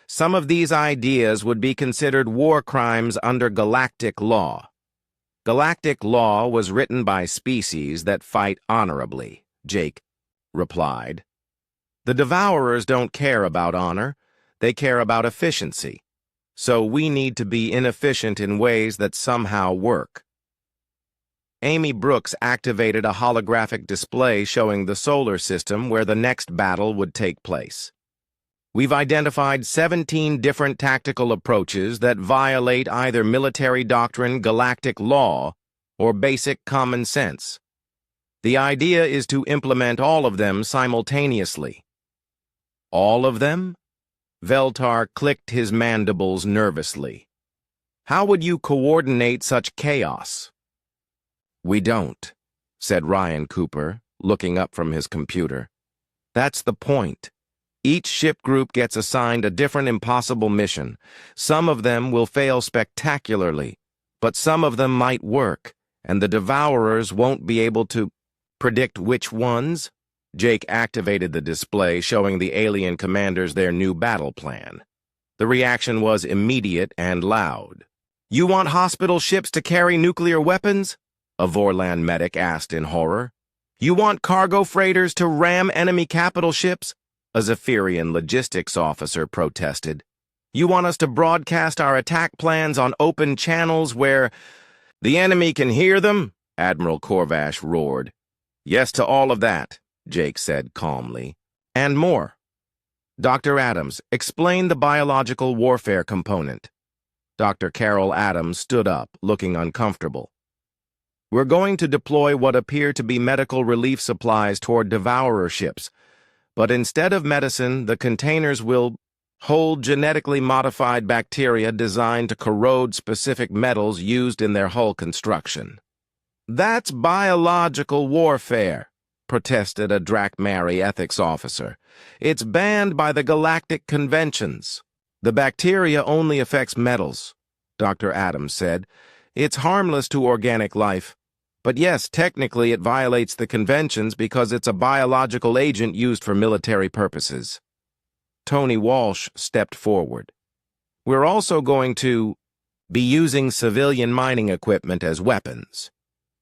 some of these ideas would be considered war crimes under galactic law. Galactic law was written by species that fight honorably," Jake replied. "The Devourers don't care about honor. They care about efficiency. So we need to be inefficient in ways that somehow work." Amy Brooks activated a holographic display showing the solar system where the next battle would take place. "We've identified 17 different tactical approaches that violate either military doctrine, galactic law, or basic common sense. The idea is to implement all of them simultaneously." "All of them?" Veltar clicked his mandibles nervously. "How would you coordinate such chaos?" "We don't," said Ryan Cooper, looking up from his computer. "That's the point. Each ship group gets assigned a different impossible mission. Some of them will fail spectacularly, but some of them might work, and the Devourers won't be able to predict which ones." Jake activated the display showing the alien commanders their new battle plan. The reaction was immediate and loud. You want hospital ships to carry nuclear weapons? A Vorlan medic asked in horror. You want cargo freighters to ram enemy capital ships? A Zephyrian logistics officer protested. You want us to broadcast our attack plans on open channels where the enemy can hear them? Admiral Corvash roared. Yes to all of that, Jake said calmly. And more. Dr. Adams, explain the biological warfare component. Dr. Carol Adams stood up, looking uncomfortable. We're going to deploy what appear to be medical relief supplies toward devourer ships, but instead of medicine, the containers will hold genetically modified bacteria designed to corrode specific metals used in their hull construction. That's biological warfare, protested a Drakmari ethics officer. It's banned by the Galactic Conventions. The bacteria only affects metals, Dr. Adams said. It's harmless to organic life. But yes, technically it violates the conventions because it's a biological agent used for military purposes. Tony Walsh stepped forward. We're also going to be using civilian mining equipment as weapons.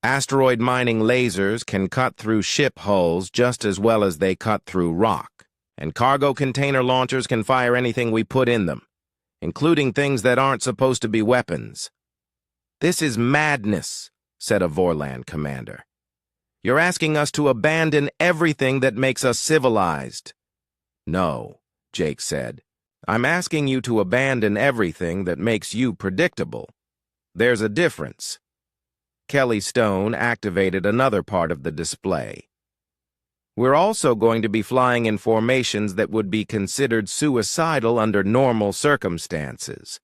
Asteroid mining lasers can cut through ship hulls just as well as they cut through rock. And cargo container launchers can fire anything we put in them, including things that aren't supposed to be weapons. This is madness, said a Vorlan commander. You're asking us to abandon everything that makes us civilized. No, Jake said. I'm asking you to abandon everything that makes you predictable. There's a difference. Kelly Stone activated another part of the display. We're also going to be flying in formations that would be considered suicidal under normal circumstances.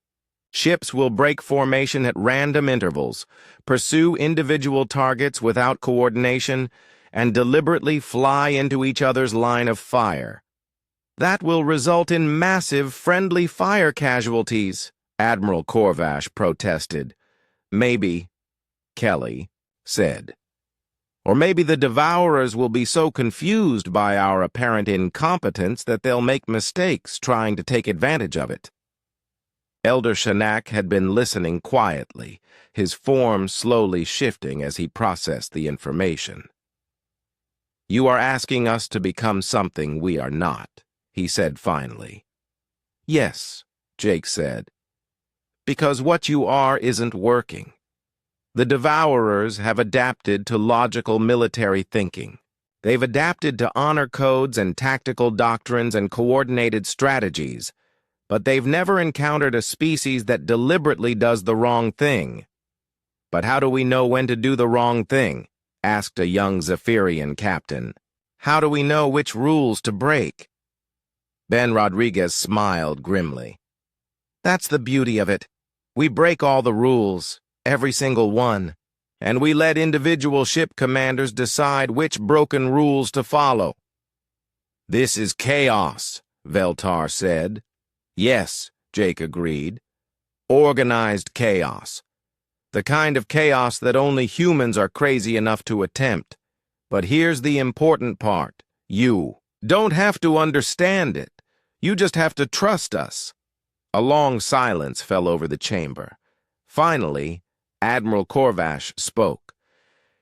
Ships will break formation at random intervals, pursue individual targets without coordination, and deliberately fly into each other's line of fire. That will result in massive friendly fire casualties, Admiral Corvash protested. Maybe, Kelly said. Or maybe the devourers will be so confused by our apparent incompetence that they'll make mistakes trying to take advantage of it. Elder Shanak had been listening quietly, his form slowly shifting as he processed the information. You are asking us to become something we are not, he said finally. Yes, Jake said. Because what you are isn't working. The devourers have adapted to logical military thinking. They've adapted to honor codes and tactical doctrines and coordinated strategies, but they've never encountered a species that deliberately does the wrong thing. But how do we know when to do the wrong thing? Asked a young Zephyrian captain. How do we know which rules to break? Ben Rodriguez smiled grimly. That's the beauty of it. We break all the rules. Every single one, and we let individual ship commanders decide which broken rules to follow. This is chaos, Veltar said. Yes, Jake agreed. Organized chaos. The kind of chaos that only humans are crazy enough to attempt. But here's the important part. You don't have to understand it. You just have to trust us. A long silence fell over the chamber. Finally, Admiral Corvash spoke.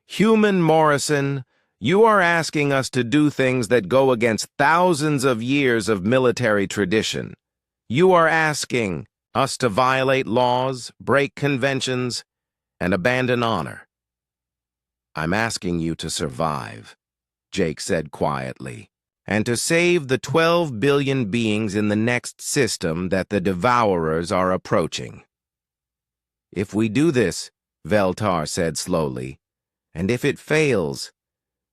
Human Morrison, you are asking us to do things that go against thousands of years of military tradition. You are asking us to violate laws, break conventions, and abandon honor. I'm asking you to survive, Jake said quietly, and to save the 12 billion beings in the next system that the Devourers are approaching. If we do this, Veltar said slowly, and if it fails,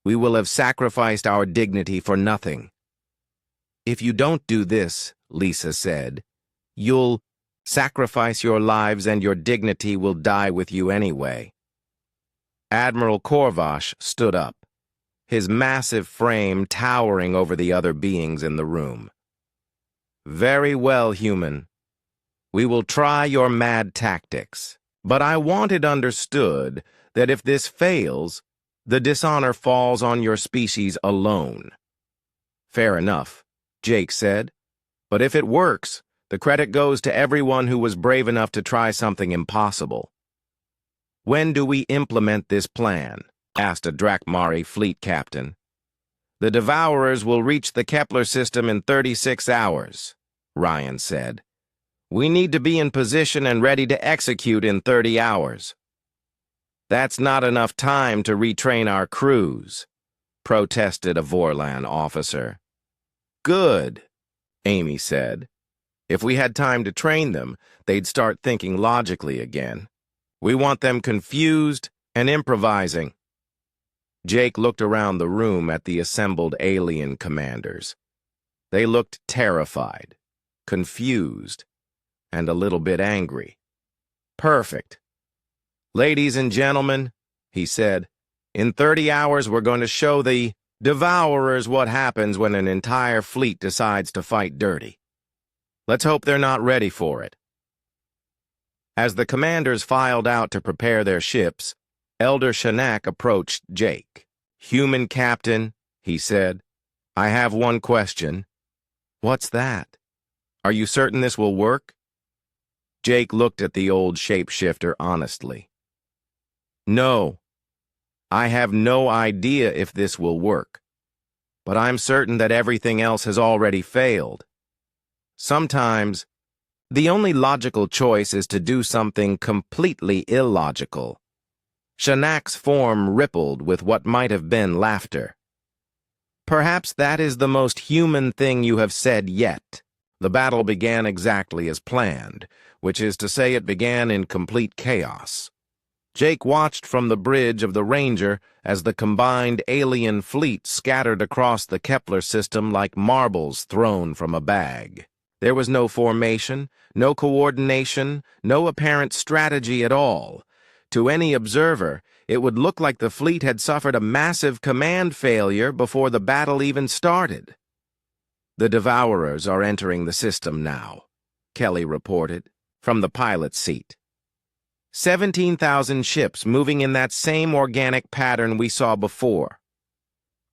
we will have sacrificed our dignity for nothing. If you don't do this, Lisa said, you'll sacrifice your lives and your dignity will die with you anyway. Admiral Corvash stood up, his massive frame towering over the other beings in the room. Very well, human. We will try your mad tactics, but I want it understood that if this fails, the dishonor falls on your species alone. Fair enough, Jake said, but if it works, The credit goes to everyone who was brave enough to try something impossible. When do we implement this plan? Asked a Drakmari fleet captain. The Devourers will reach the Kepler system in 36 hours, Ryan said. We need to be in position and ready to execute in 30 hours. That's not enough time to retrain our crews, protested a Vorlan officer. Good, Amy said. If we had time to train them, they'd start thinking logically again. We want them confused and improvising. Jake looked around the room at the assembled alien commanders. They looked terrified, confused, and a little bit angry. Perfect. Ladies and gentlemen, he said, in 30 hours we're going to show the Devourers what happens when an entire fleet decides to fight dirty. Let's hope they're not ready for it. As the commanders filed out to prepare their ships, Elder Shanak approached Jake. Human captain, he said, I have one question. What's that? Are you certain this will work? Jake looked at the old shapeshifter honestly. No. I have no idea if this will work, but I'm certain that everything else has already failed. Sometimes, the only logical choice is to do something completely illogical. Shanak's form rippled with what might have been laughter. Perhaps that is the most human thing you have said yet. The battle began exactly as planned, which is to say it began in complete chaos. Jake watched from the bridge of the Ranger as the combined alien fleet scattered across the Kepler system like marbles thrown from a bag. There was no formation, no coordination, no apparent strategy at all. To any observer, it would look like the fleet had suffered a massive command failure before the battle even started. The Devourers are entering the system now, Kelly reported, from the pilot's seat. 17,000 ships moving in that same organic pattern we saw before.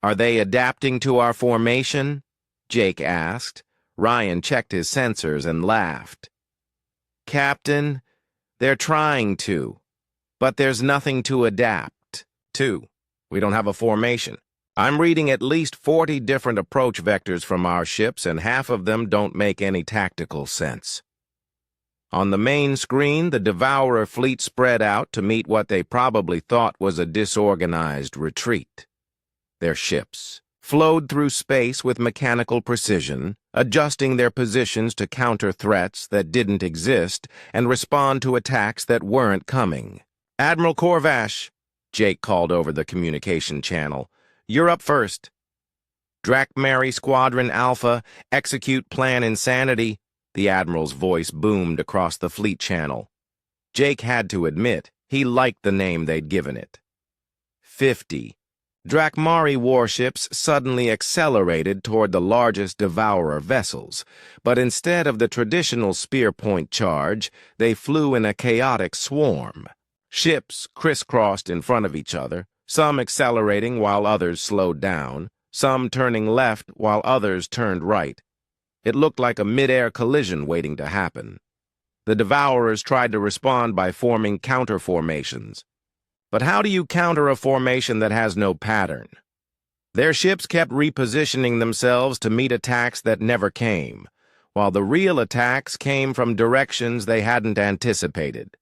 Are they adapting to our formation? Jake asked. Ryan checked his sensors and laughed. Captain, they're trying to, but there's nothing to adapt to. We don't have a formation. I'm reading at least 40 different approach vectors from our ships, and half of them don't make any tactical sense. On the main screen, the Devourer fleet spread out to meet what they probably thought was a disorganized retreat. Their ships flowed through space with mechanical precision, adjusting their positions to counter threats that didn't exist and respond to attacks that weren't coming. Admiral Corvash, Jake called over the communication channel, you're up first. Drakmari Squadron Alpha, execute Plan Insanity, the Admiral's voice boomed across the fleet channel. Jake had to admit he liked the name they'd given it. 50. Drakmari warships suddenly accelerated toward the largest Devourer vessels, but instead of the traditional spear point charge, they flew in a chaotic swarm. Ships crisscrossed in front of each other, some accelerating while others slowed down, some turning left while others turned right. It looked like a mid-air collision waiting to happen. The Devourers tried to respond by forming counter-formations. But how do you counter a formation that has no pattern? Their ships kept repositioning themselves to meet attacks that never came, while the real attacks came from directions they hadn't anticipated.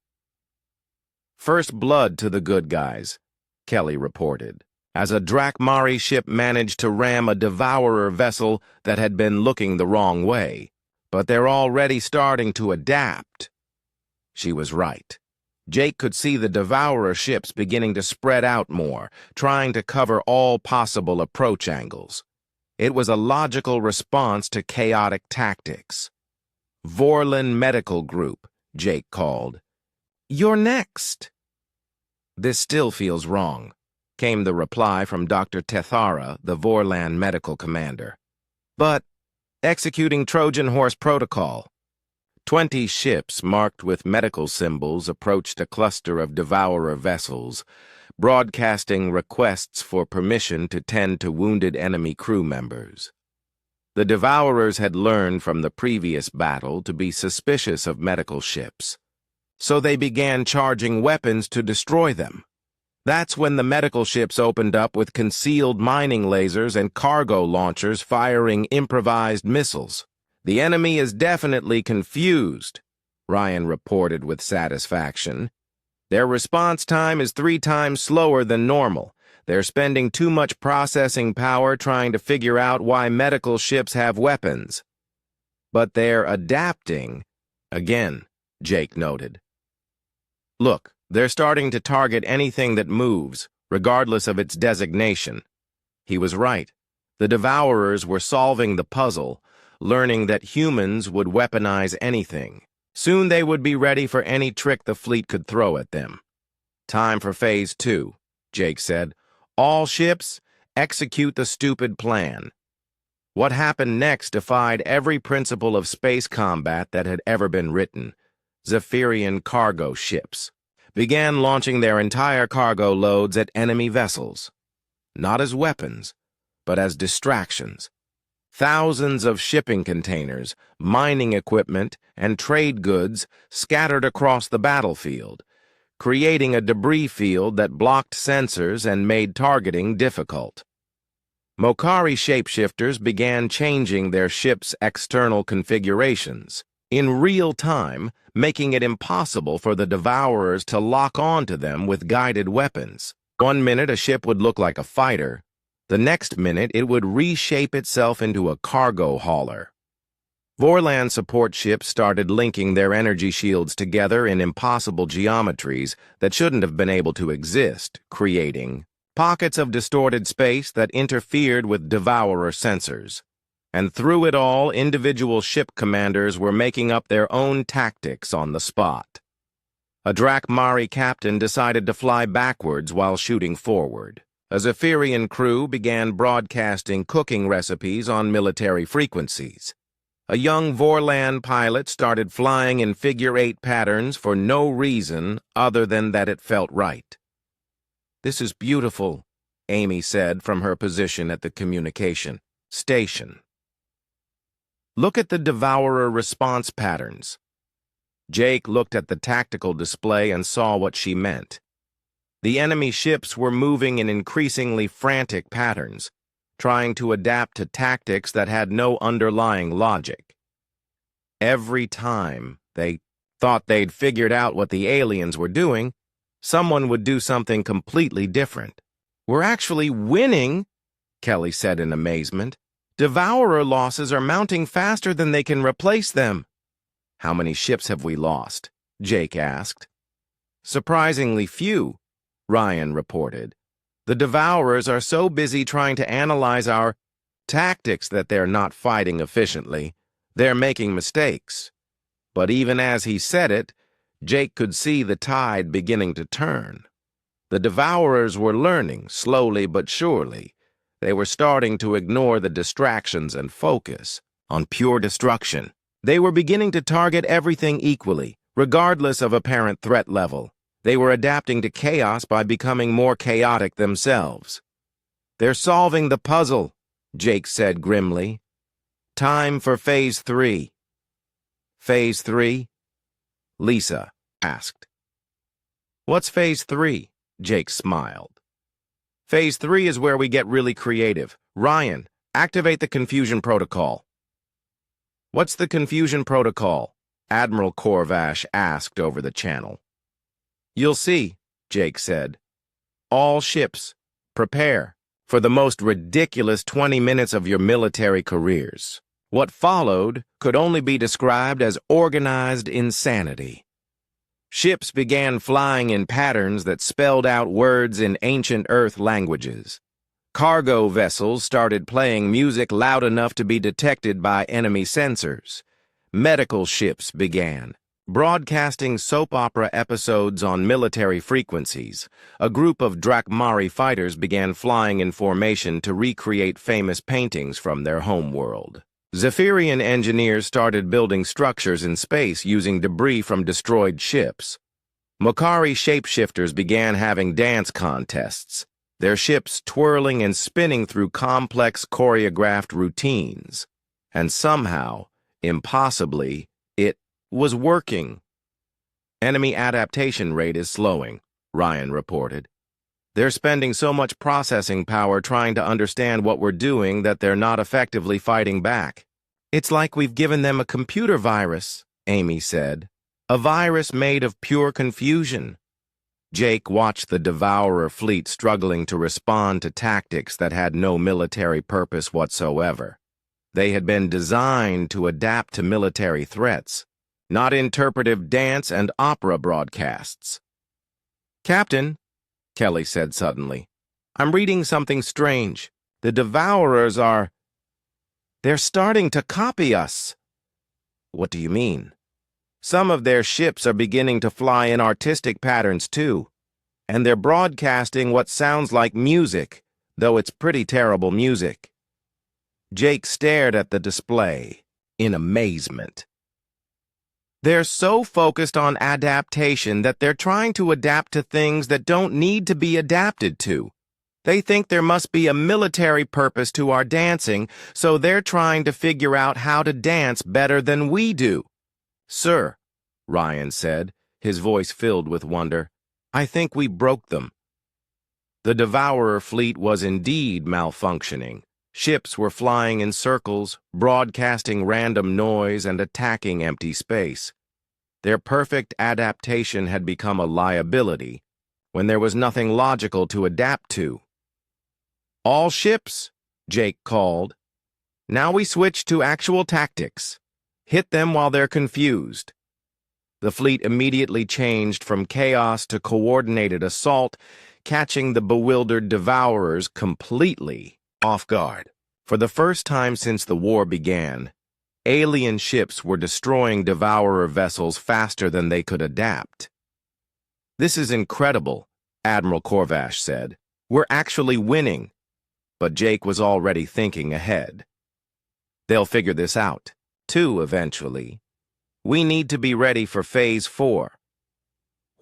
First blood to the good guys, Kelly reported, as a Drakmari ship managed to ram a Devourer vessel that had been looking the wrong way. But they're already starting to adapt. She was right. Jake could see the Devourer ships beginning to spread out more, trying to cover all possible approach angles. It was a logical response to chaotic tactics. Vorlan Medical Group, Jake called. You're next. This still feels wrong, came the reply from Dr. Tethara, the Vorlan medical commander. But executing Trojan Horse Protocol. 20 ships marked with medical symbols approached a cluster of Devourer vessels, broadcasting requests for permission to tend to wounded enemy crew members. The Devourers had learned from the previous battle to be suspicious of medical ships, so they began charging weapons to destroy them. That's when the medical ships opened up with concealed mining lasers and cargo launchers firing improvised missiles. "The enemy is definitely confused," Ryan reported with satisfaction. "Their response time is 3 times slower than normal. They're spending too much processing power trying to figure out why medical ships have weapons. But they're adapting." Again, Jake noted. "Look, they're starting to target anything that moves, regardless of its designation." He was right. The Devourers were solving the puzzle, learning that humans would weaponize anything. Soon they would be ready for any trick the fleet could throw at them. "Time for Phase 2, Jake said. "All ships, execute the stupid plan." What happened next defied every principle of space combat that had ever been written. Zephyrian cargo ships began launching their entire cargo loads at enemy vessels, not as weapons, but as distractions. Thousands of shipping containers, mining equipment, and trade goods scattered across the battlefield, creating a debris field that blocked sensors and made targeting difficult. Mokari shapeshifters began changing their ships' external configurations in real time, making it impossible for the Devourers to lock onto them with guided weapons. One minute a ship would look like a fighter. The next minute it would reshape itself into a cargo hauler. Vorlan support ships started linking their energy shields together in impossible geometries that shouldn't have been able to exist, creating pockets of distorted space that interfered with Devourer sensors. And through it all, individual ship commanders were making up their own tactics on the spot. A Drakmari captain decided to fly backwards while shooting forward. A Zephyrian crew began broadcasting cooking recipes on military frequencies. A young Vorlan pilot started flying in figure-8 patterns for no reason other than that it felt right. "This is beautiful," Amy said from her position at the communication station. "Look at the Devourer response patterns." Jake looked at the tactical display and saw what she meant. The enemy ships were moving in increasingly frantic patterns, trying to adapt to tactics that had no underlying logic. Every time they thought they'd figured out what the aliens were doing, someone would do something completely different. "We're actually winning," Kelly said in amazement. "Devourer losses are mounting faster than they can replace them." "How many ships have we lost?" Jake asked. "Surprisingly few," Ryan reported. "The Devourers are so busy trying to analyze our tactics that they're not fighting efficiently. They're making mistakes." But even as he said it, Jake could see the tide beginning to turn. The Devourers were learning, slowly but surely. They were starting to ignore the distractions and focus on pure destruction. They were beginning to target everything equally, regardless of apparent threat level. They were adapting to chaos by becoming more chaotic themselves. "They're solving the puzzle," Jake said grimly. "Time for Phase 3. "Phase 3? Lisa asked. "What's Phase 3? Jake smiled. "Phase 3 is where we get really creative. Ryan, activate the confusion protocol." "What's the confusion protocol?" Admiral Corvash asked over the channel. "You'll see," Jake said. "All ships, prepare for the most ridiculous 20 minutes of your military careers." What followed could only be described as organized insanity. Ships began flying in patterns that spelled out words in ancient Earth languages. Cargo vessels started playing music loud enough to be detected by enemy sensors. Medical ships began broadcasting soap opera episodes on military frequencies. A group of Drakmari fighters began flying in formation to recreate famous paintings from their homeworld. Zephyrian engineers started building structures in space using debris from destroyed ships. Mokari shapeshifters began having dance contests, their ships twirling and spinning through complex choreographed routines. And somehow, impossibly, it was working. Enemy adaptation rate is slowing, Ryan reported. They're spending so much processing power trying to understand what we're doing that they're not effectively fighting back. It's like we've given them a computer virus, Amy said. A virus made of pure confusion. Jake watched the Devourer fleet struggling to respond to tactics that had no military purpose whatsoever. They had been designed to adapt to military threats, not interpretive dance and opera broadcasts. "Captain," Kelly said suddenly, "I'm reading something strange. The Devourers they're starting to copy us." "What do you mean?" "Some of their ships are beginning to fly in artistic patterns too, and they're broadcasting what sounds like music, though it's pretty terrible music." Jake stared at the display in amazement. "They're so focused on adaptation that they're trying to adapt to things that don't need to be adapted to. They think there must be a military purpose to our dancing, so they're trying to figure out how to dance better than we do." "Sir," Ryan said, his voice filled with wonder, "I think we broke them." The Devourer fleet was indeed malfunctioning. Ships were flying in circles, broadcasting random noise and attacking empty space. Their perfect adaptation had become a liability when there was nothing logical to adapt to. "All ships," Jake called. "Now we switch to actual tactics. Hit them while they're confused." The fleet immediately changed from chaos to coordinated assault, catching the bewildered Devourers completely off guard. For the first time since the war began, alien ships were destroying Devourer vessels faster than they could adapt. "This is incredible," Admiral Corvash said. "We're actually winning." But Jake was already thinking ahead. "They'll figure this out, too, eventually. We need to be ready for Phase 4.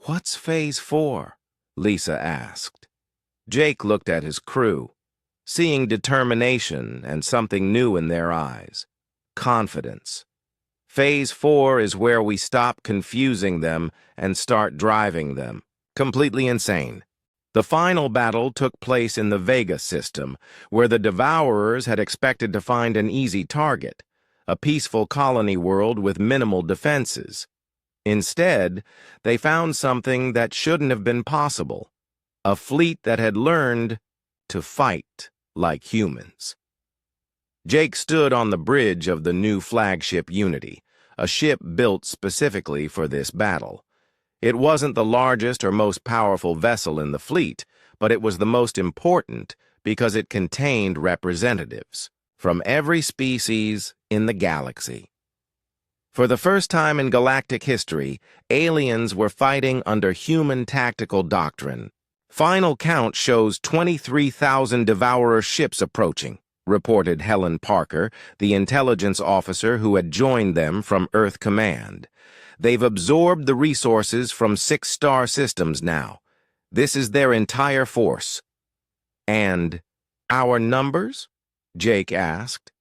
"What's Phase 4? Lisa asked. Jake looked at his crew, seeing determination and something new in their eyes. Confidence. "Phase 4 is where we stop confusing them and start driving them. Completely insane." The final battle took place in the Vega system, where the Devourers had expected to find an easy target, a peaceful colony world with minimal defenses. Instead, they found something that shouldn't have been possible, a fleet that had learned to fight like humans. Jake stood on the bridge of the new flagship Unity, a ship built specifically for this battle. It wasn't the largest or most powerful vessel in the fleet, but it was the most important because it contained representatives from every species in the galaxy. For the first time in galactic history, aliens were fighting under human tactical doctrine. "Final count shows 23,000 Devourer ships approaching," reported Helen Parker, the intelligence officer who had joined them from Earth Command. "They've absorbed the resources from 6 star systems now. This is their entire force." "And our numbers?" Jake asked.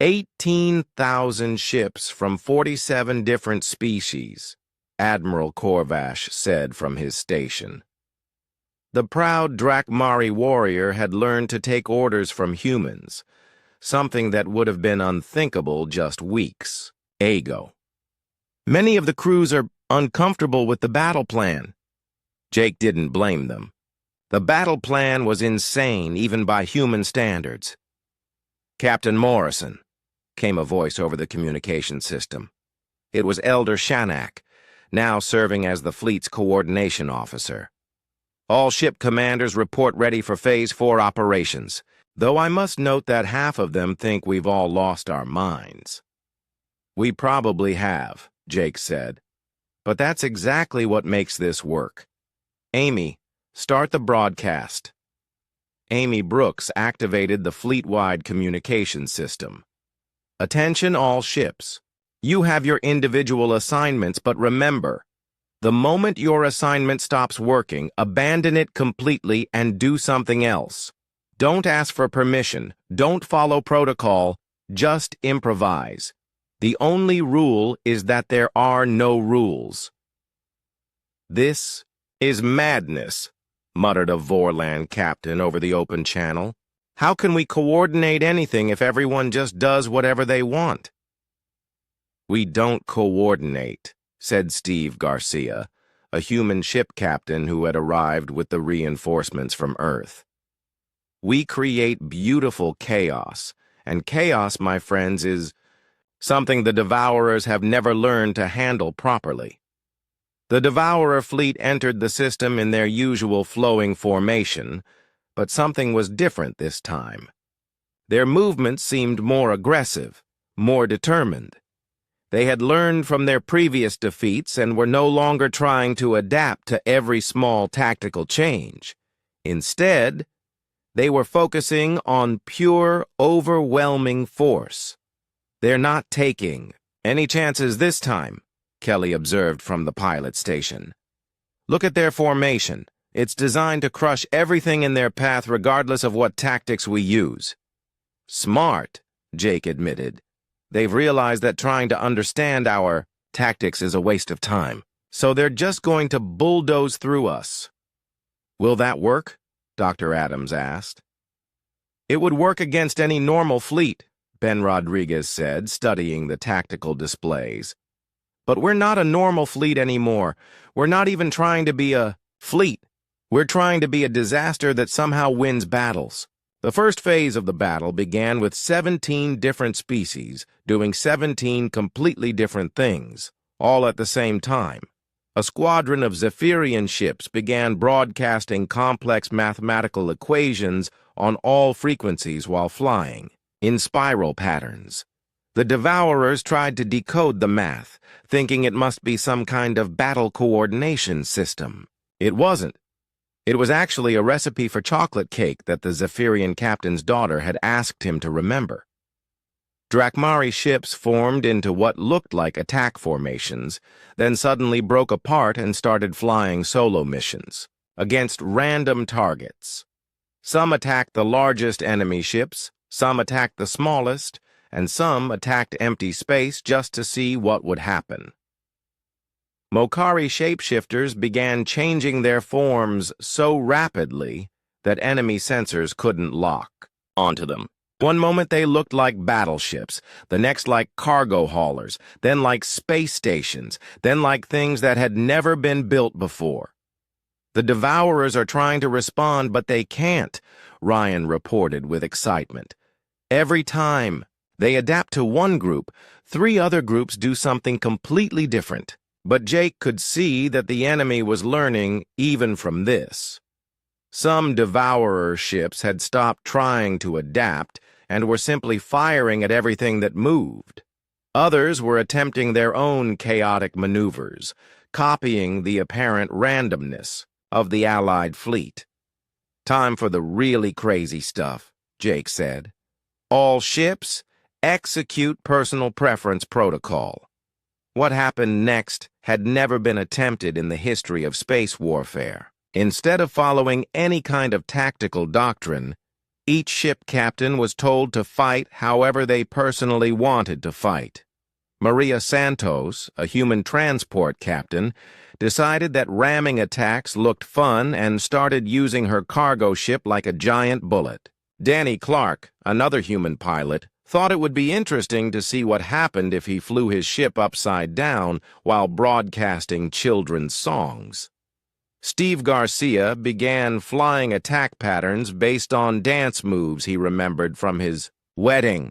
18,000 ships from 47 different species, Admiral Corvash said from his station. The proud Drakmari warrior had learned to take orders from humans, something that would have been unthinkable just weeks ago. "Many of the crews are uncomfortable with the battle plan." Jake didn't blame them. The battle plan was insane even by human standards. "Captain Morrison," came a voice over the communication system. It was Elder Shanak, now serving as the fleet's coordination officer. "All ship commanders report ready for Phase 4 operations, though I must note that half of them think we've all lost our minds." "We probably have," Jake said. "But that's exactly what makes this work. Amy, start the broadcast." Amy Brooks activated the fleet-wide communication system. "Attention all ships. You have your individual assignments, but remember, the moment your assignment stops working, abandon it completely and do something else. Don't ask for permission, don't follow protocol, Just improvise. The only rule is that there are no rules. This is madness, muttered a Vorland captain over the open channel. How can we coordinate anything if everyone just does whatever they want? We don't coordinate, said Steve Garcia, a human ship captain who had arrived with the reinforcements from Earth. We create beautiful chaos, and chaos, my friends, is something the Devourers have never learned to handle properly. The Devourer fleet entered the system in their usual flowing formation, but something was different this time. Their movements seemed more aggressive, more determined. They had learned from their previous defeats and were no longer trying to adapt to every small tactical change. Instead, they were focusing on pure, overwhelming force. They're not taking any chances this time, Kelly observed from the pilot station. Look at their formation. It's designed to crush everything in their path regardless of what tactics we use. Smart, Jake admitted. They've realized that trying to understand our tactics is a waste of time, so they're just going to bulldoze through us. Will that work? Dr. Adams asked. It would work against any normal fleet, Ben Rodriguez said, studying the tactical displays. But we're not a normal fleet anymore. We're not even trying to be a fleet. We're trying to be a disaster that somehow wins battles. The first phase of the battle began with 17 different species doing 17 completely different things, all at the same time. A squadron of Zephyrian ships began broadcasting complex mathematical equations on all frequencies while flying, in spiral patterns. The Devourers tried to decode the math, thinking it must be some kind of battle coordination system. It wasn't. It was actually a recipe for chocolate cake that the Zephyrian captain's daughter had asked him to remember. Drakmari ships formed into what looked like attack formations, then suddenly broke apart and started flying solo missions against random targets. Some attacked the largest enemy ships, some attacked the smallest, and some attacked empty space just to see what would happen. Mokari shapeshifters began changing their forms so rapidly that enemy sensors couldn't lock onto them. One moment they looked like battleships, the next like cargo haulers, then like space stations, then like things that had never been built before. The Devourers are trying to respond, but they can't, Ryan reported with excitement. Every time they adapt to one group, 3 other groups do something completely different. But Jake could see that the enemy was learning even from this. Some Devourer ships had stopped trying to adapt and were simply firing at everything that moved. Others were attempting their own chaotic maneuvers, copying the apparent randomness of the Allied fleet. Time for the really crazy stuff, Jake said. All ships, execute personal preference protocol. What happened next had never been attempted in the history of space warfare. Instead of following any kind of tactical doctrine, each ship captain was told to fight however they personally wanted to fight. Maria Santos, a human transport captain, decided that ramming attacks looked fun and started using her cargo ship like a giant bullet. Danny Clark, another human pilot, thought it would be interesting to see what happened if he flew his ship upside down while broadcasting children's songs. Steve Garcia began flying attack patterns based on dance moves he remembered from his wedding.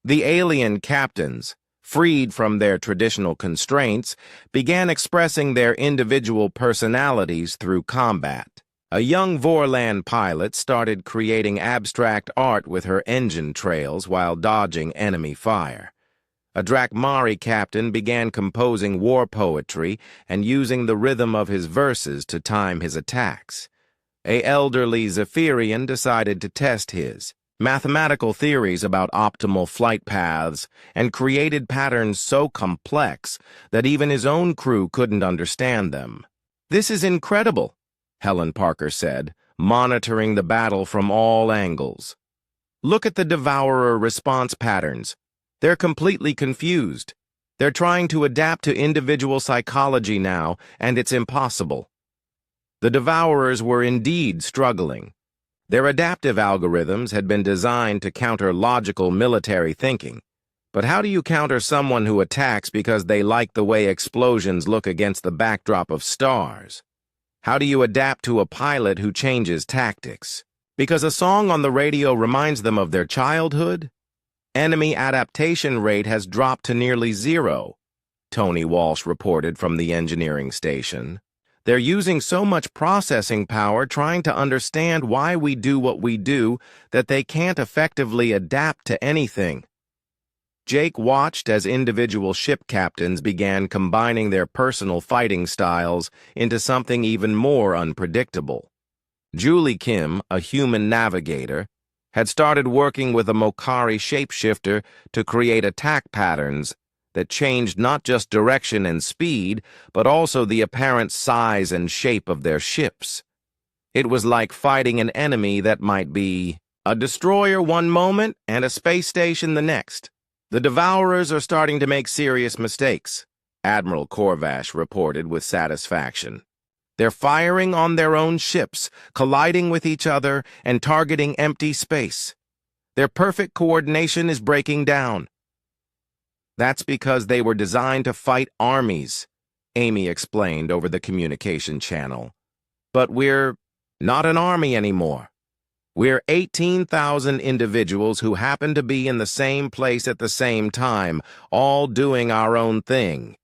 The alien captains, freed from their traditional constraints, began expressing their individual personalities through combat. A young Vorland pilot started creating abstract art with her engine trails while dodging enemy fire. A Drakmari captain began composing war poetry and using the rhythm of his verses to time his attacks. A elderly Zephyrian decided to test his mathematical theories about optimal flight paths and created patterns so complex that even his own crew couldn't understand them. "This is incredible," Helen Parker said, monitoring the battle from all angles. Look at the Devourer response patterns. They're completely confused. They're trying to adapt to individual psychology now, and it's impossible. The Devourers were indeed struggling. Their adaptive algorithms had been designed to counter logical military thinking. But how do you counter someone who attacks because they like the way explosions look against the backdrop of stars? How do you adapt to a pilot who changes tactics? Because a song on the radio reminds them of their childhood? Enemy adaptation rate has dropped to nearly zero, Tony Walsh reported from the engineering station. They're using so much processing power trying to understand why we do what we do that they can't effectively adapt to anything. Jake watched as individual ship captains began combining their personal fighting styles into something even more unpredictable. Julie Kim, a human navigator, had started working with a Mokari shapeshifter to create attack patterns that changed not just direction and speed, but also the apparent size and shape of their ships. It was like fighting an enemy that might be a destroyer one moment and a space station the next. The Devourers are starting to make serious mistakes, Admiral Corvash reported with satisfaction. They're firing on their own ships, colliding with each other, and targeting empty space. Their perfect coordination is breaking down. That's because they were designed to fight armies, Amy explained over the communication channel. But we're not an army anymore. We're 18,000 individuals who happen to be in the same place at the same time, all doing our own thing.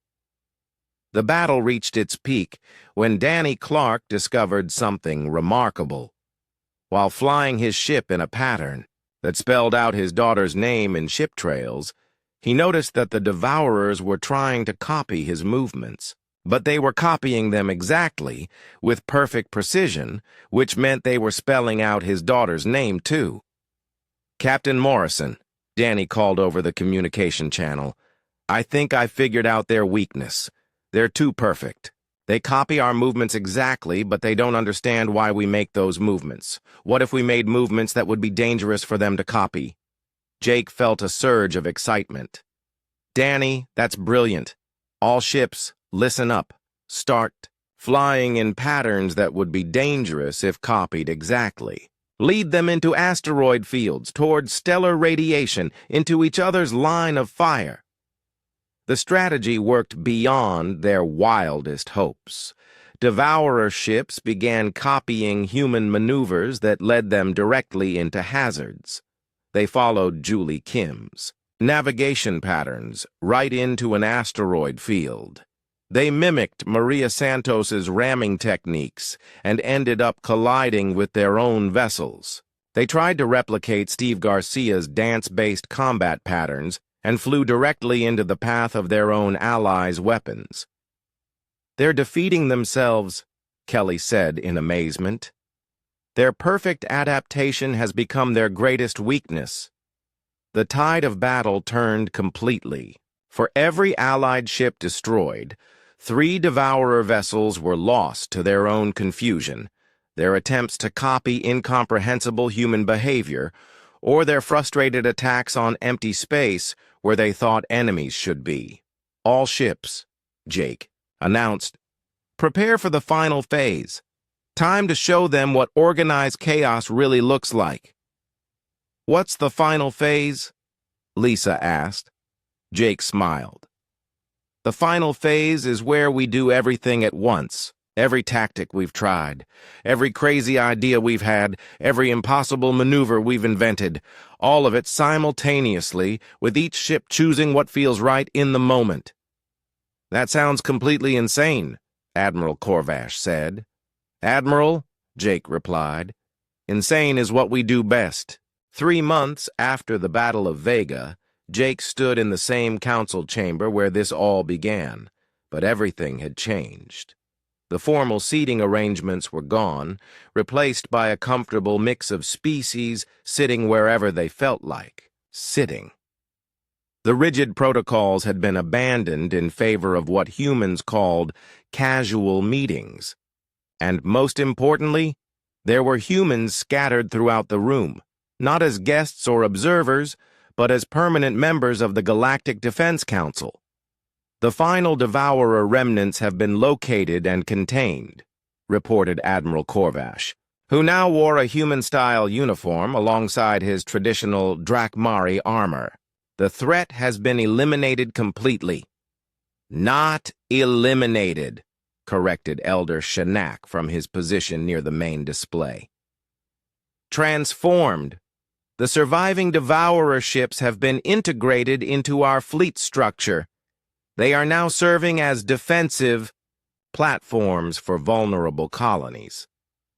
The battle reached its peak when Danny Clark discovered something remarkable. While flying his ship in a pattern that spelled out his daughter's name in ship trails, he noticed that the Devourers were trying to copy his movements. But they were copying them exactly, with perfect precision, which meant they were spelling out his daughter's name, too. Captain Morrison, Danny called over the communication channel. I think I figured out their weakness. They're too perfect. They copy our movements exactly, but they don't understand why we make those movements. What if we made movements that would be dangerous for them to copy? Jake felt a surge of excitement. Danny, that's brilliant. All ships, listen up. Start flying in patterns that would be dangerous if copied exactly. Lead them into asteroid fields, toward stellar radiation, into each other's line of fire. The strategy worked beyond their wildest hopes. Devourer ships began copying human maneuvers that led them directly into hazards. They followed Julie Kim's navigation patterns right into an asteroid field. They mimicked Maria Santos's ramming techniques and ended up colliding with their own vessels. They tried to replicate Steve Garcia's dance-based combat patterns and flew directly into the path of their own allies' weapons. They're defeating themselves, Kelly said in amazement. Their perfect adaptation has become their greatest weakness. The tide of battle turned completely. For every Allied ship destroyed, 3 Devourer vessels were lost to their own confusion, their attempts to copy incomprehensible human behavior, or their frustrated attacks on empty space where they thought enemies should be. All ships, Jake announced, prepare for the final phase. Time to show them what organized chaos really looks like. What's the final phase? Lisa asked. Jake smiled. The final phase is where we do everything at once. Every tactic we've tried, every crazy idea we've had, every impossible maneuver we've invented, all of it simultaneously, with each ship choosing what feels right in the moment. That sounds completely insane, Admiral Corvash said. Admiral, Jake replied, insane is what we do best. 3 months after the Battle of Vega, Jake stood in the same council chamber where this all began, but everything had changed. The formal seating arrangements were gone, replaced by a comfortable mix of species sitting wherever they felt like sitting. The rigid protocols had been abandoned in favor of what humans called casual meetings. And most importantly, there were humans scattered throughout the room. not as guests or observers, but as permanent members of the Galactic Defense Council. The final Devourer remnants have been located and contained, reported Admiral Corvash, who now wore a human-style uniform alongside his traditional Drakmari armor. The threat has been eliminated completely. Not eliminated, corrected Elder Shanak from his position near the main display. Transformed. The surviving Devourer ships have been integrated into our fleet structure. They are now serving as defensive platforms for vulnerable colonies.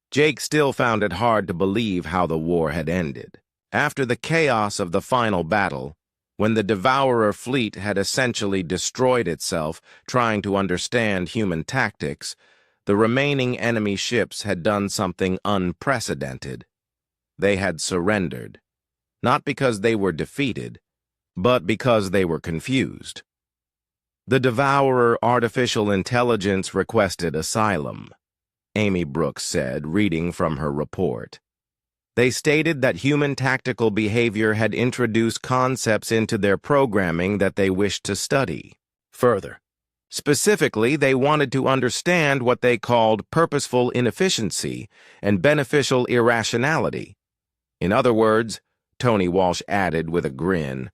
Jake still found it hard to believe how the war had ended. After the chaos of the final battle, when the Devourer fleet had essentially destroyed itself trying to understand human tactics, the remaining enemy ships had done something unprecedented. They had surrendered, not because they were defeated, but because they were confused. The Devourer artificial intelligence requested asylum, Amy Brooks said, reading from her report. They stated that human tactical behavior had introduced concepts into their programming that they wished to study further. Specifically, they wanted to understand what they called purposeful inefficiency and beneficial irrationality. In other words, Tony Walsh added with a grin,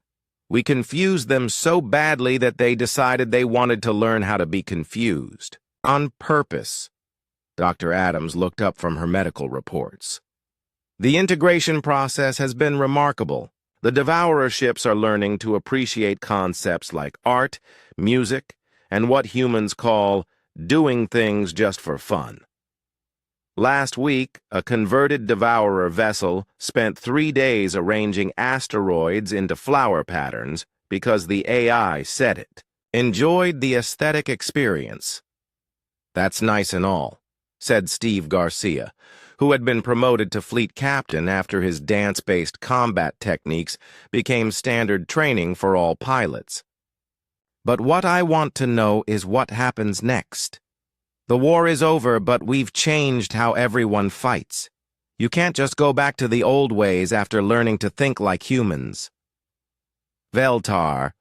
we confused them so badly that they decided they wanted to learn how to be confused. On purpose. Dr. Adams looked up from her medical reports. The integration process has been remarkable. The Devourer ships are learning to appreciate concepts like art, music, and what humans call doing things just for fun. Last week, a converted Devourer vessel spent 3 days arranging asteroids into flower patterns because the AI said it. Enjoyed the aesthetic experience. That's nice and all, said Steve Garcia, who had been promoted to fleet captain after his dance-based combat techniques became standard training for all pilots. But what I want to know is what happens next. The war is over, but we've changed how everyone fights. You can't just go back to the old ways after learning to think like humans. Veltar,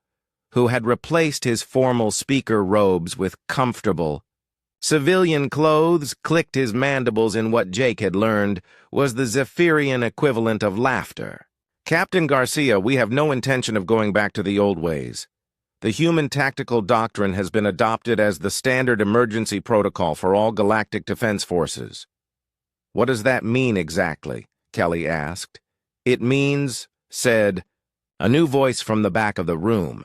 who had replaced his formal speaker robes with comfortable, civilian clothes, clicked his mandibles in what Jake had learned was the Zephyrian equivalent of laughter. Captain Garcia, we have no intention of going back to the old ways. The human tactical doctrine has been adopted as the standard emergency protocol for all galactic defense forces. What does that mean exactly? Kelly asked. It means, said a new voice from the back of the room,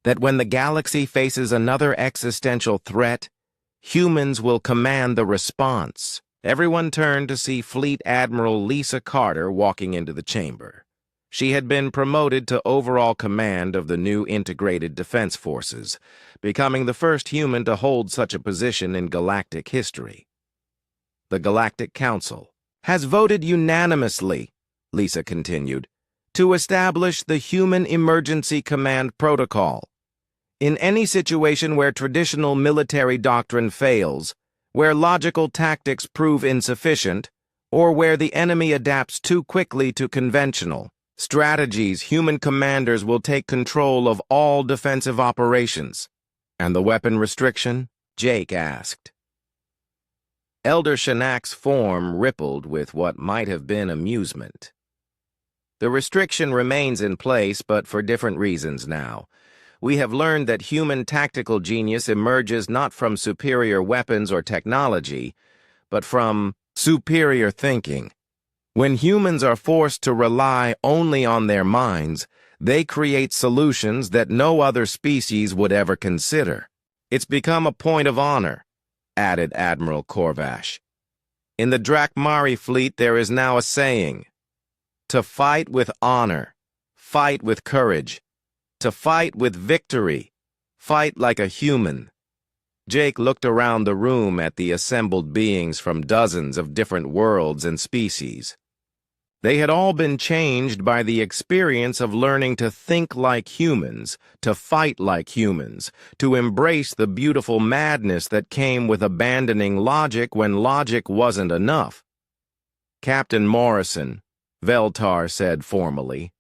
that when the galaxy faces another existential threat, humans will command the response. Everyone turned to see Fleet Admiral Lisa Carter walking into the chamber. She had been promoted to overall command of the new integrated defense forces, becoming the first human to hold such a position in galactic history. The Galactic Council has voted unanimously, Lisa continued, to establish the Human Emergency Command Protocol. In any situation where traditional military doctrine fails, where logical tactics prove insufficient, or where the enemy adapts too quickly to conventional strategies, human commanders will take control of all defensive operations. And the weapon restriction? Jake asked. Elder Shanak's form rippled with what might have been amusement. The restriction remains in place, but for different reasons now. We have learned that human tactical genius emerges not from superior weapons or technology, but from superior thinking. When humans are forced to rely only on their minds, they create solutions that no other species would ever consider. It's become a point of honor, added Admiral Corvash. In the Drakmari fleet there is now a saying, to fight with honor, fight with courage, to fight with victory, fight like a human. Jake looked around the room at the assembled beings from dozens of different worlds and species. They had all been changed by the experience of learning to think like humans, to fight like humans, to embrace the beautiful madness that came with abandoning logic when logic wasn't enough. Captain Morrison, Veltar said formally.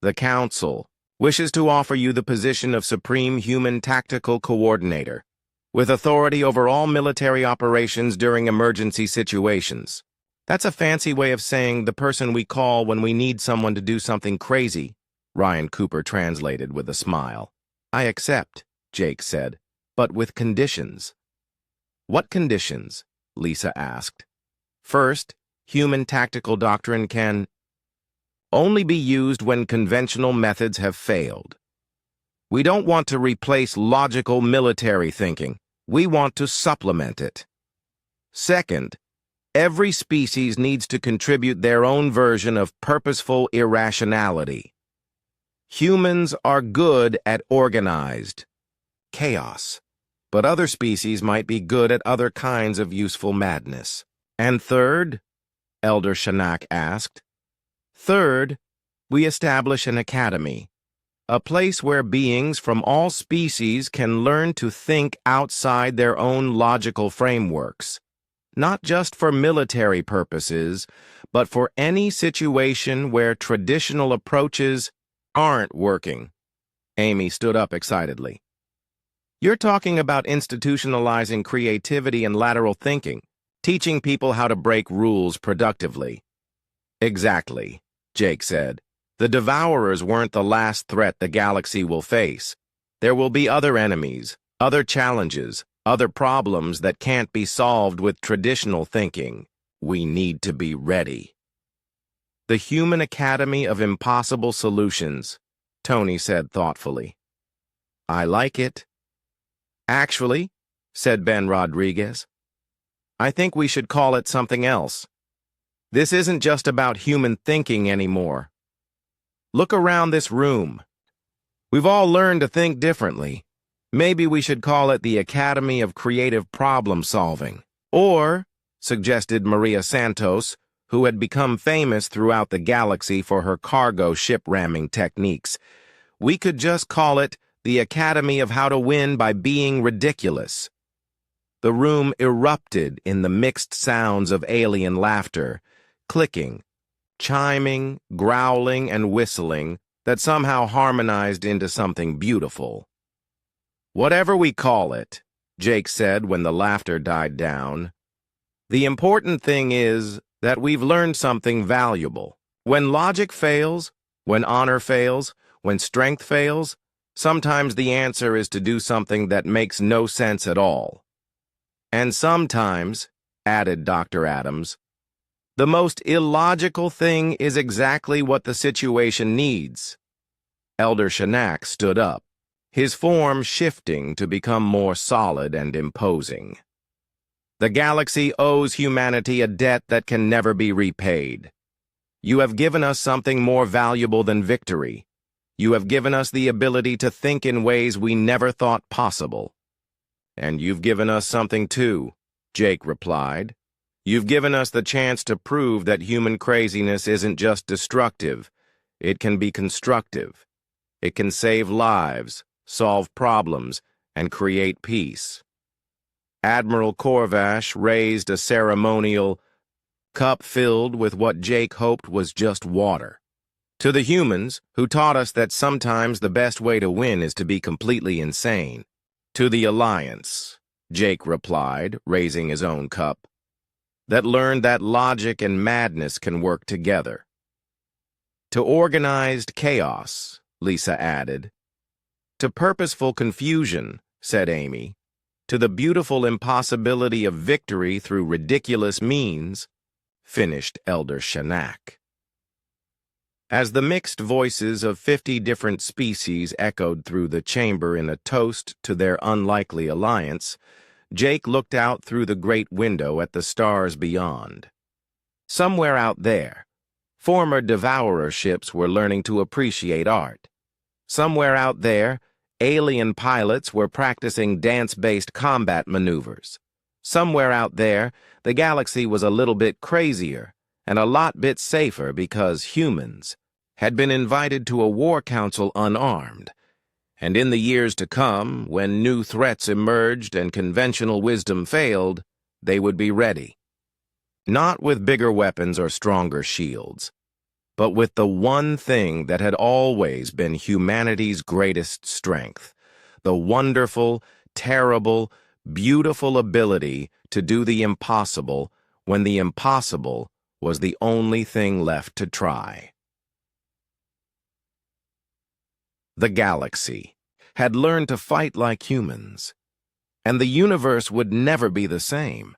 The Council wishes to offer you the position of Supreme Human Tactical Coordinator, with authority over all military operations during emergency situations. That's a fancy way of saying the person we call when we need someone to do something crazy, Ryan Cooper translated with a smile. I accept, Jake said, but with conditions. What conditions? Lisa asked. First, human tactical doctrine can only be used when conventional methods have failed. We don't want to replace logical military thinking. We want to supplement it. Second, every species needs to contribute their own version of purposeful irrationality. Humans are good at organized chaos, but other species might be good at other kinds of useful madness. And third, Elder Shanak asked, third, we establish an academy, a place where beings from all species can learn to think outside their own logical frameworks, not just for military purposes, but for any situation where traditional approaches aren't working. Amy stood up excitedly. You're talking about institutionalizing creativity and lateral thinking, teaching people how to break rules productively. Exactly, Jake said. The Devourers weren't the last threat the galaxy will face. There will be other enemies, other challenges, other problems that can't be solved with traditional thinking. We need to be ready. The Human Academy of Impossible Solutions, Tony said thoughtfully. I like it. Actually, said Ben Rodriguez, I think we should call it something else. This isn't just about human thinking anymore. Look around this room. We've all learned to think differently. Maybe we should call it the Academy of Creative Problem Solving. Or, suggested Maria Santos, who had become famous throughout the galaxy for her cargo ship ramming techniques, we could just call it the Academy of How to Win by Being Ridiculous. The room erupted in the mixed sounds of alien laughter, clicking, chiming, growling, and whistling that somehow harmonized into something beautiful. Whatever we call it, Jake said when the laughter died down, the important thing is that we've learned something valuable. When logic fails, when honor fails, when strength fails, sometimes the answer is to do something that makes no sense at all. And sometimes, added Dr. Adams, the most illogical thing is exactly what the situation needs. Elder Shanak stood up, his form shifting to become more solid and imposing. The galaxy owes humanity a debt that can never be repaid. You have given us something more valuable than victory. You have given us the ability to think in ways we never thought possible. And you've given us something too, Jake replied. You've given us the chance to prove that human craziness isn't just destructive. It can be constructive. It can save lives, solve problems, and create peace. Admiral Corvash raised a ceremonial cup filled with what Jake hoped was just water. To the humans, who taught us that sometimes the best way to win is to be completely insane. To the Alliance, Jake replied, raising his own cup, that learned that logic and madness can work together. To organized chaos, Lisa added. To purposeful confusion, said Amy. To the beautiful impossibility of victory through ridiculous means, finished Elder Shanak. As the mixed voices of 50 different species echoed through the chamber in a toast to their unlikely alliance, Jake looked out through the great window at the stars beyond. Somewhere out there, former Devourer ships were learning to appreciate art. Somewhere out there, alien pilots were practicing dance-based combat maneuvers. Somewhere out there, the galaxy was a little bit crazier and a lot bit safer because humans had been invited to a war council unarmed. And in the years to come, when new threats emerged and conventional wisdom failed, they would be ready. Not with bigger weapons or stronger shields, but with the one thing that had always been humanity's greatest strength, the wonderful, terrible, beautiful ability to do the impossible when the impossible was the only thing left to try. The galaxy had learned to fight like humans, and the universe would never be the same